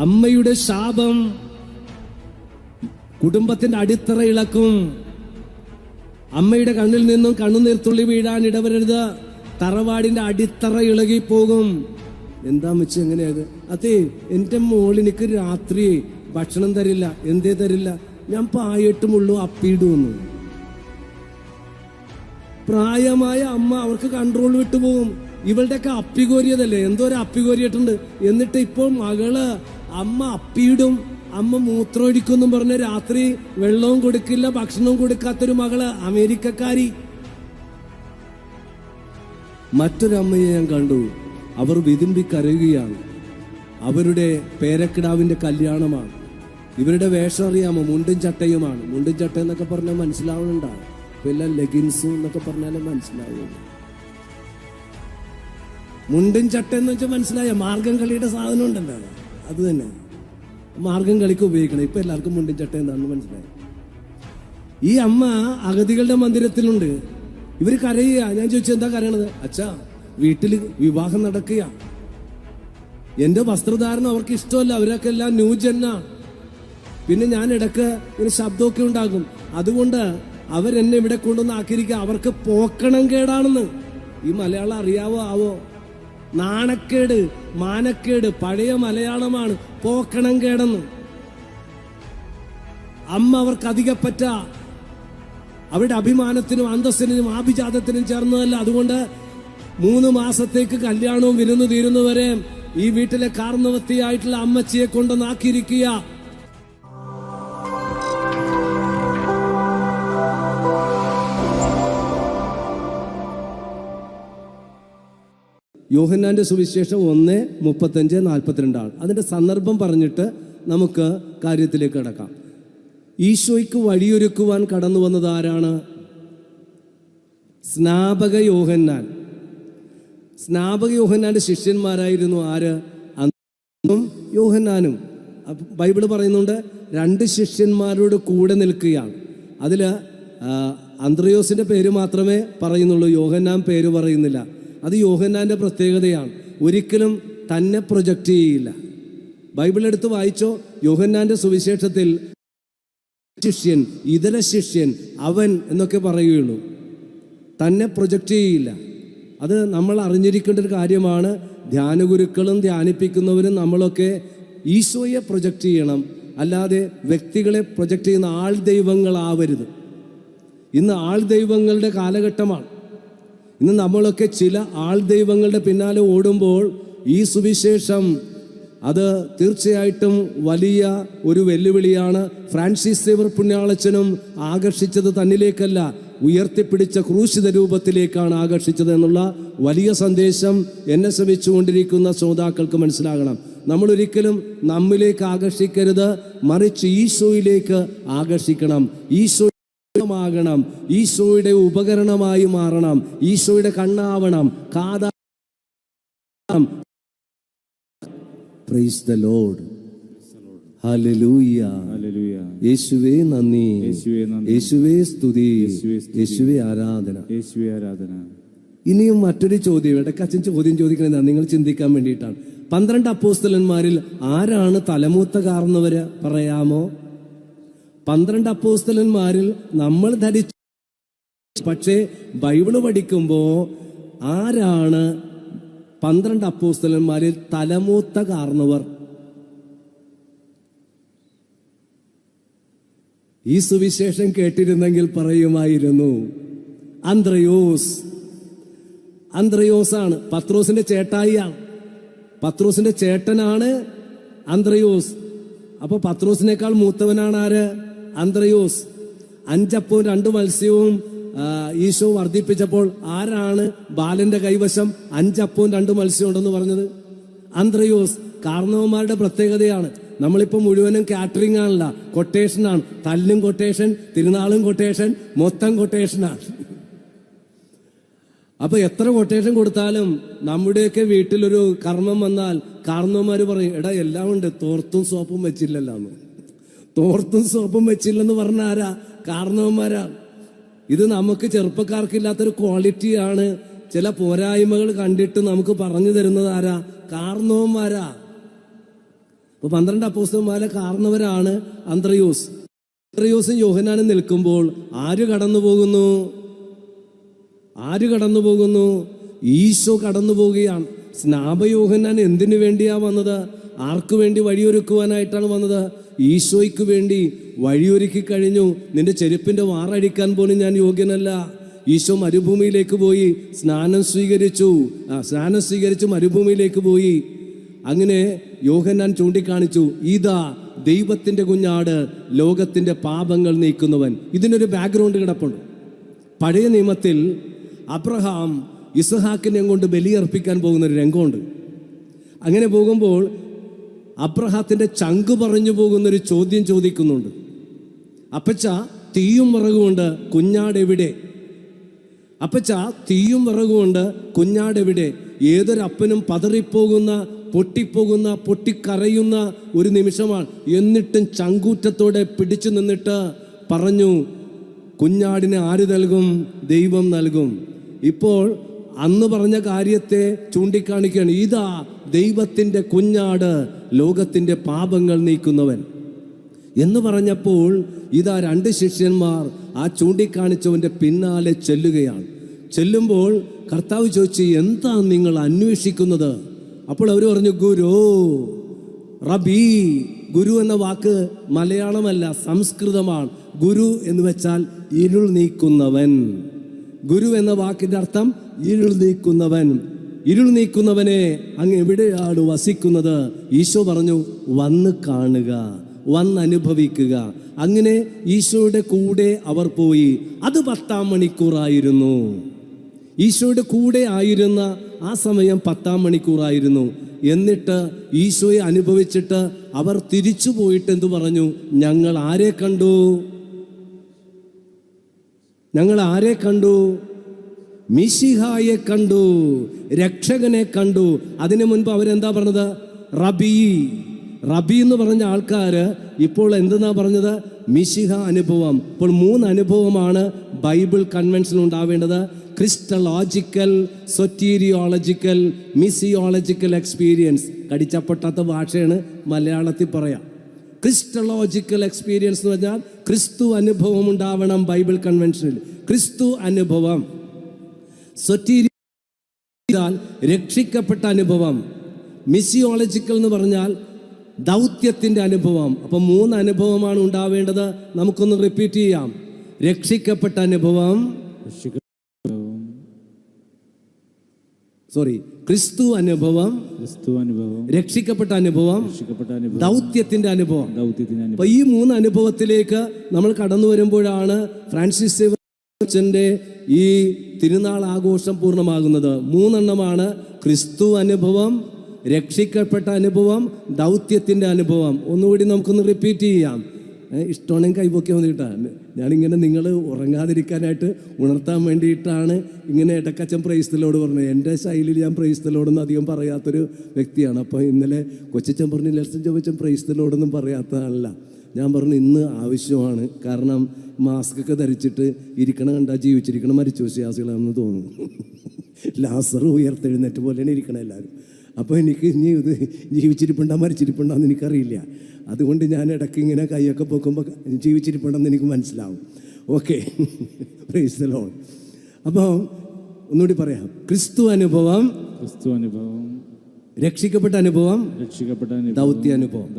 അമ്മയുടെ ശാപം കുടുംബത്തിന്റെ അടിത്തറ ഇളക്കും. അമ്മയുടെ കണ്ണിൽ നിന്നും കണ്ണുനീർത്തുള്ളി വീഴാൻ ഇടവരരുത്. തറവാടിന്റെ അടിത്തറ ഇളകിപ്പോകും. എന്താ വെച്ച് എങ്ങനെയത്? അതെ, എന്റെ മോളിനിക്ക് രാത്രി ഭക്ഷണം തരില്ല. എന്തേ തരില്ല? ഞാൻ പായിട്ടുമുള്ളൂ അപ്പിയിടുന്നു. പ്രായമായ അമ്മ, അവർക്ക് കൺട്രോൾ വിട്ടുപോകും. ഇവളുടെയൊക്കെ അപ്പികോരിയതല്ലേ, എന്തോ ഒരു അപ്പികോരിയിട്ടുണ്ട്. എന്നിട്ട് ഇപ്പോൾ മകള് അമ്മ അപ്പിയിടും, അമ്മ മൂത്രമൊഴിക്കുന്നും പറഞ്ഞ് രാത്രി വെള്ളവും കൊടുക്കില്ല, ഭക്ഷണവും കൊടുക്കാത്തൊരു മകള്, അമേരിക്കക്കാരി. മറ്റൊരമ്മയെ ഞാൻ കണ്ടു. അവർ വിതുമ്പി കരയുകയാണ്. അവരുടെ പേരക്കിടാവിന്റെ കല്യാണമാണ്. ഇവരുടെ വേഷം അറിയാമോ? മുണ്ടും ചട്ടയുമാണ്. മുണ്ടും ചട്ട എന്നൊക്കെ പറഞ്ഞാൽ മനസ്സിലാവുന്നുണ്ടാവും. എല്ലാം ലെഗിൻസും എന്നൊക്കെ പറഞ്ഞാലും മനസ്സിലാവും. മുണ്ടും ചട്ട എന്ന് വെച്ചാൽ മനസ്സിലായ മാർഗം കളിയുടെ സാധനം ഉണ്ടല്ലോ, അത് തന്നെ. മാർഗം കളിക്ക് ഉപയോഗിക്കണം. ഇപ്പൊ എല്ലാവർക്കും മുണ്ടും ചട്ട എന്താണെന്ന് മനസ്സിലായി. ഈ അമ്മ അഗതികളുടെ മന്ദിരത്തിലുണ്ട്. ഇവര് കരയുക. ഞാൻ ചോദിച്ചു, എന്താ കരയണത്? അച്ഛാ, വീട്ടില് വിവാഹം നടക്കുക. എന്റെ വസ്ത്രധാരണം അവർക്ക് ഇഷ്ടമല്ല. അവരൊക്കെ എല്ലാം ന്യൂജെന്ന. പിന്നെ ഞാൻ ഇടക്ക് ഒരു ശബ്ദമൊക്കെ ഉണ്ടാകും. അതുകൊണ്ട് അവരെന്നെ ഇവിടെ കൊണ്ടുവന്ന് ആക്കിയിരിക്കുക. അവർക്ക് പോക്കണം കേടാണെന്ന്. ഈ മലയാളം അറിയാവോ ആവോ? നാണക്കേട്, മാനക്കേട്, പഴയ മലയാളമാണ്. പോക്കണം കേടെന്ന്. അമ്മ അവർക്ക് അധികപ്പറ്റ. അവരുടെ അഭിമാനത്തിനും അന്തസ്സിനും ആഭിജാതത്തിനും ചേർന്നതല്ല. അതുകൊണ്ട് 3 മാസത്തേക്ക് കല്യാണവും വിരുന്ന് തീരുന്നവരെ ഈ വീട്ടിലെ കാർന്നവത്തിയായിട്ടുള്ള അമ്മച്ചിയെ കൊണ്ടുവന്നാക്കിയിരിക്കുക. യോഹന്നാന്റെ സുവിശേഷം 1:35-42 അതിന്റെ സന്ദർഭം പറഞ്ഞിട്ട് നമുക്ക് കാര്യത്തിലേക്ക് കടക്കാം. ഈശോയ്ക്ക് വഴിയൊരുക്കുവാൻ കടന്നു വന്നത് ആരാണ്? സ്നാപക യോഹന്നാൻ. സ്നാപക യോഹന്നാന്റെ ശിഷ്യന്മാരായിരുന്നു ആര്? അന്നും യോഹന്നാനും. ബൈബിള് പറയുന്നുണ്ട് 2 ശിഷ്യന്മാരോട് കൂടെ നിൽക്കുകയാണ്. അതില് അന്ത്രയോസിന്റെ പേര് മാത്രമേ പറയുന്നുള്ളൂ, യോഹന്നാൻ പേര് പറയുന്നില്ല. അത് യോഹന്നാന്റെ പ്രത്യേകതയാണ്. ഒരിക്കലും തന്നെ പ്രൊജക്റ്റ് ചെയ്യില്ല. ബൈബിൾ എടുത്ത് വായിച്ചോ, യോഹന്നാന്റെ സുവിശേഷത്തിൽ ശിഷ്യൻ, ഇതര ശിഷ്യൻ, അവൻ എന്നൊക്കെ പറയുകയുള്ളൂ. തന്നെ പ്രൊജക്റ്റ് ചെയ്യില്ല. അത് നമ്മൾ അറിഞ്ഞിരിക്കേണ്ട ഒരു കാര്യമാണ്. ധ്യാനഗുരുക്കളും ധ്യാനിപ്പിക്കുന്നവരും നമ്മളൊക്കെ ഈശോയെ പ്രൊജക്റ്റ് ചെയ്യണം, അല്ലാതെ വ്യക്തികളെ പ്രൊജക്റ്റ് ചെയ്യുന്ന ആൾ ദൈവങ്ങളാവരുത്. ഇന്ന് ആൾ ദൈവങ്ങളുടെ കാലഘട്ടമാണ്. ഇന്ന് നമ്മളൊക്കെ ചില ആൾ ദൈവങ്ങളുടെ പിന്നാലെ ഓടുമ്പോൾ ഈ സുവിശേഷം അത് തീർച്ചയായിട്ടും വലിയ ഒരു വെല്ലുവിളിയാണ്. ഫ്രാൻസിസ് സേവർ പുണ്യാളച്ചനും ആകർഷിച്ചത് തന്നിലേക്കല്ല, ഉയർത്തിപ്പിടിച്ച ക്രൂശിത രൂപത്തിലേക്കാണ് ആകർഷിച്ചത് എന്നുള്ള വലിയ സന്ദേശം എന്നെ ശ്രമിച്ചുകൊണ്ടിരിക്കുന്ന ശ്രോതാക്കൾക്ക് മനസ്സിലാകണം. നമ്മൾ ഒരിക്കലും നമ്മിലേക്ക് ആകർഷിക്കരുത്, മറിച്ച് ഈശോയിലേക്ക് ആകർഷിക്കണം. ഈശോ ണം ഈശോയുടെ ഉപകരണമായി മാറണം. ഈശോയുടെ കണ്ണാവണം, കാതാവണം. Praise the lord. ഹല്ലേലൂയ. യേശുവേ നന്ദി, യേശുവേ സ്തുതി, യേശുവേ ആരാധന. ഇനിയും മറ്റൊരു ചോദ്യം, ഇടയ്ക്കച്ഛൻ ചോദ്യം ചോദിക്കണതാണ്, നിങ്ങൾ ചിന്തിക്കാൻ വേണ്ടിയിട്ടാണ്. 12 അപ്പോസ്തലന്മാരിൽ ആരാണ് തലമൂത്ത കാർന്നവര്? പറയാമോ? 12 അപ്പോസ്തലന്മാരിൽ നമ്മൾ ധരിച്ച, പക്ഷേ ബൈബിള് പഠിക്കുമ്പോ ആരാണ് 12 അപ്പോസ്തലന്മാരിൽ തലമൂത്ത കാർന്നവർ? ഈ സുവിശേഷം കേട്ടിരുന്നെങ്കിൽ പറയുമായിരുന്നു, അന്ത്രയോസ്. അന്ത്രയോസാണ് പത്രോസിന്റെ ചേട്ടായിയാണ്. പത്രോസിന്റെ ചേട്ടനാണ് അന്ത്രയോസ്. അപ്പൊ പത്രോസിനേക്കാൾ മൂത്തവനാണ് ആര്? അന്ത്രയോസ്. 5 അപ്പവും 2 മത്സ്യവും ഈശോ വർദ്ധിപ്പിച്ചപ്പോൾ ആരാണ് ബാലന്റെ കൈവശം 5 അപ്പവും 2 മത്സ്യവും ഉണ്ടെന്ന് പറഞ്ഞത്? അന്ത്രയോസ്. കാർന്നവന്മാരുടെ പ്രത്യേകതയാണ്. നമ്മളിപ്പോ മുഴുവനും കാറ്ററിംഗ് ആണല്ല, കൊട്ടേഷനാണ്. തല്ലും കൊട്ടേഷൻ, തിരുനാളും കൊട്ടേഷൻ, മൊത്തം കൊട്ടേഷനാണ്. അപ്പൊ എത്ര കൊട്ടേഷൻ കൊടുത്താലും നമ്മുടെയൊക്കെ വീട്ടിലൊരു കർമ്മം വന്നാൽ കാർന്നവന്മാര് പറയും, എടാ എല്ലാം ഉണ്ട്, തോർത്തും സോപ്പും വെച്ചില്ലല്ലോ. തോർത്തും സോപ്പും വെച്ചില്ലെന്ന് പറഞ്ഞ ആരാ? കാർന്നവന്മാരാ. ഇത് നമുക്ക് ചെറുപ്പക്കാർക്കില്ലാത്തൊരു ക്വാളിറ്റിയാണ്. ചില പോരായ്മകൾ കണ്ടിട്ട് നമുക്ക് പറഞ്ഞു തരുന്നത് ആരാ? കാർന്നവന്മാരാ. അപ്പോൾ 12 അപ്പോസ്തലന്മാരെ കാരണവരാണ് അന്ത്രയോസും യോഹന്നാനും നിൽക്കുമ്പോൾ ആര് കടന്നു പോകുന്നു? ഈശോ കടന്നു പോവുകയാണ്. സ്നാപയോഹന്നാൻ എന്തിനു വേണ്ടിയാ വന്നത്? ആർക്കു വേണ്ടി വഴിയൊരുക്കുവാനായിട്ടാണ് വന്നത്? ഈശോയ്ക്ക് വേണ്ടി വഴിയൊരുക്കി കഴിഞ്ഞു. നിന്റെ ചെരുപ്പിന്റെ വാറഴിക്കാൻ പോലും ഞാൻ യോഗ്യനല്ല. ഈശോ മരുഭൂമിയിലേക്ക് പോയി സ്നാനം സ്വീകരിച്ചു മരുഭൂമിയിലേക്ക് പോയി. അങ്ങനെ യോഹന്നാൻ ചൂണ്ടിക്കാണിച്ചു, ഇതാ ദൈവത്തിന്റെ കുഞ്ഞാട്, ലോകത്തിന്റെ പാപങ്ങൾ നീക്കുന്നവൻ. ഇതിനൊരു ബാക്ക്ഗ്രൗണ്ട് കിടപ്പുണ്ട്. പഴയ നിയമത്തിൽ അബ്രഹാം ഇസ്ഹാക്കിനെ കൊണ്ട് ബലിയർപ്പിക്കാൻ പോകുന്നൊരു രംഗമുണ്ട്. അങ്ങനെ പോകുമ്പോൾ അബ്രഹാത്തിന്റെ ചങ്ക് പറഞ്ഞു പോകുന്നൊരു ചോദ്യം ചോദിക്കുന്നുണ്ട്. അപ്പച്ച, തീയും വിറകുമുണ്ട്, കുഞ്ഞാടെവിടെ? ഏതൊരപ്പനും പതറിപ്പോകുന്ന, പൊട്ടിക്കരയുന്ന ഒരു നിമിഷമാണ്. എന്നിട്ടും ചങ്കൂറ്റത്തോടെ പിടിച്ചു നിന്നിട്ട് പറഞ്ഞു, കുഞ്ഞാടിനെ ആര് നൽകും? ദൈവം നൽകും. ഇപ്പോൾ അന്ന് പറഞ്ഞ കാര്യത്തെ ചൂണ്ടിക്കാണിക്കുകയാണ്. ഇതാ ദൈവത്തിൻ്റെ കുഞ്ഞാട്, ലോകത്തിൻ്റെ പാപങ്ങൾ നീക്കുന്നവൻ എന്ന് പറഞ്ഞപ്പോൾ ഇതാ 2 ശിഷ്യന്മാർ ആ ചൂണ്ടിക്കാണിച്ചവൻ്റെ പിന്നാലെ ചെല്ലുമ്പോൾ കർത്താവ് ചോദിച്ചു, എന്താ നിങ്ങൾ അന്വേഷിക്കുന്നത്? അപ്പോൾ അവർ പറഞ്ഞു, റബി. ഗുരു എന്ന വാക്ക് മലയാളമല്ല, സംസ്കൃതമാണ്. ഗുരു എന്ന് വെച്ചാൽ ഇരുൾ നീക്കുന്നവൻ. ഗുരു എന്ന വാക്കിന്റെ അർത്ഥം ഇരുൾ നീക്കുന്നവനെ അങ്ങ് എവിടെയാണ് വസിക്കുന്നത്? ഈശോ പറഞ്ഞു, വന്ന് കാണുക, വന്നനുഭവിക്കുക. അങ്ങനെ ഈശോയുടെ കൂടെ അവർ പോയി. അത് 10-ാം മണിക്കൂറായിരുന്നു. ഈശോയുടെ കൂടെ ആയിരുന്ന ആ സമയം 10-ാം മണിക്കൂറായിരുന്നു. എന്നിട്ട് ഈശോയെ അനുഭവിച്ചിട്ട് അവർ തിരിച്ചു പോയിട്ട് എന്തു പറഞ്ഞു? ഞങ്ങൾ ആരെ കണ്ടു? മിശിഹായെ കണ്ടു, രക്ഷകനെ കണ്ടു. അതിനു മുൻപ് അവരെന്താ പറഞ്ഞത്? റബി എന്ന് പറഞ്ഞ ആൾക്കാര് ഇപ്പോൾ എന്തെന്നാ പറഞ്ഞത്? മിശിഹ അനുഭവം. ഇപ്പോൾ 3 അനുഭവമാണ് ബൈബിൾ കൺവെൻഷൻ ഉണ്ടാവേണ്ടത്. ക്രിസ്റ്റലോജിക്കൽ, സൊറ്റീരിയോളജിക്കൽ, മിസിയോളജിക്കൽ എക്സ്പീരിയൻസ്. കടിച്ചപ്പൊട്ടാത്ത ഭാഷയാണ് മലയാളത്തിൽ പറയാം. ക്രിസ്റ്റലോജിക്കൽ എക്സ്പീരിയൻസ് എന്ന് പറഞ്ഞാൽ ക്രിസ്തു അനുഭവം ഉണ്ടാവണം ബൈബിൾ കൺവെൻഷനിൽ. ക്രിസ്തു അനുഭവം. സൊറ്റീരിയാൽ രക്ഷിക്കപ്പെട്ട അനുഭവം. മിസിയോളജിക്കൽ എന്ന് പറഞ്ഞാൽ ദൗത്യത്തിൻ്റെ അനുഭവം. അപ്പം 3 അനുഭവമാണ് ഉണ്ടാവേണ്ടത്. നമുക്കൊന്ന് റിപ്പീറ്റ് ചെയ്യാം. രക്ഷിക്കപ്പെട്ട അനുഭവം, ക്രിസ്തു അനുഭവം, രക്ഷിക്കപ്പെട്ട അനുഭവം, ദൗത്യത്തിന്റെ അനുഭവം. അപ്പൊ ഈ 3 അനുഭവത്തിലേക്ക് നമ്മൾ കടന്നു വരുമ്പോഴാണ് ഫ്രാൻസിസ് സേവ്യർ ചർച്ചിന്റെ ഈ തിരുനാൾ ആഘോഷം പൂർണ്ണമാകുന്നത്. 3 എണ്ണമാണ്: ക്രിസ്തു അനുഭവം, രക്ഷിക്കപ്പെട്ട അനുഭവം, ദൗത്യത്തിന്റെ അനുഭവം. ഒന്നുകൂടി നമുക്കൊന്ന് റിപ്പീറ്റ് ചെയ്യാം. ഇഷ്ടമാണെങ്കിൽ കൈപൊക്കിയാൽ വന്നിട്ടാണ്. ഞാനിങ്ങനെ നിങ്ങൾ ഉറങ്ങാതിരിക്കാനായിട്ട് ഉണർത്താൻ വേണ്ടിയിട്ടാണ് ഇങ്ങനെ ഇടക്കച്ചൻ പ്രൈസ്തലോട് പറഞ്ഞത്. എൻ്റെ ശൈലിയിൽ ഞാൻ പ്രൈസ്തലോടൊന്നും അധികം പറയാത്തൊരു വ്യക്തിയാണ്. അപ്പോൾ ഇന്നലെ കൊച്ചച്ചൻ പറഞ്ഞു, നെൽസൺ ജോബച്ചൻ പ്രൈസ്തലോടൊന്നും പറയാത്തതല്ല. ഞാൻ പറഞ്ഞു ഇന്ന് ആവശ്യമാണ്. കാരണം മാസ്കൊക്കെ ധരിച്ചിട്ട് ഇരിക്കണം കണ്ടാൽ ജീവിച്ചിരിക്കണം മരിച്ചു വിശ്വാസികളാണെന്ന് തോന്നുന്നു. ലാസർ ഉയർത്തെഴുന്നേറ്റ് പോലെയാണ് ഇരിക്കണം എല്ലാവരും. അപ്പോൾ എനിക്ക് ഇനി ഇത് ജീവിച്ചിരിപ്പുണ്ടോ മരിച്ചിരിപ്പുണ്ടോയെന്ന് എനിക്കറിയില്ല. അതുകൊണ്ട് ഞാൻ ഇടയ്ക്ക് ഇങ്ങനെ കൈയൊക്കെ പൊക്കുമ്പോൾ ജീവിച്ചിരിപ്പുണ്ടെന്ന് എനിക്ക് മനസ്സിലാവും. Okay, praise the Lord. അപ്പോൾ ഒന്നുകൂടി പറയാം. ക്രിസ്തു അനുഭവം, രക്ഷിക്കപ്പെട്ട അനുഭവം, ദൗത്യ അനുഭവം.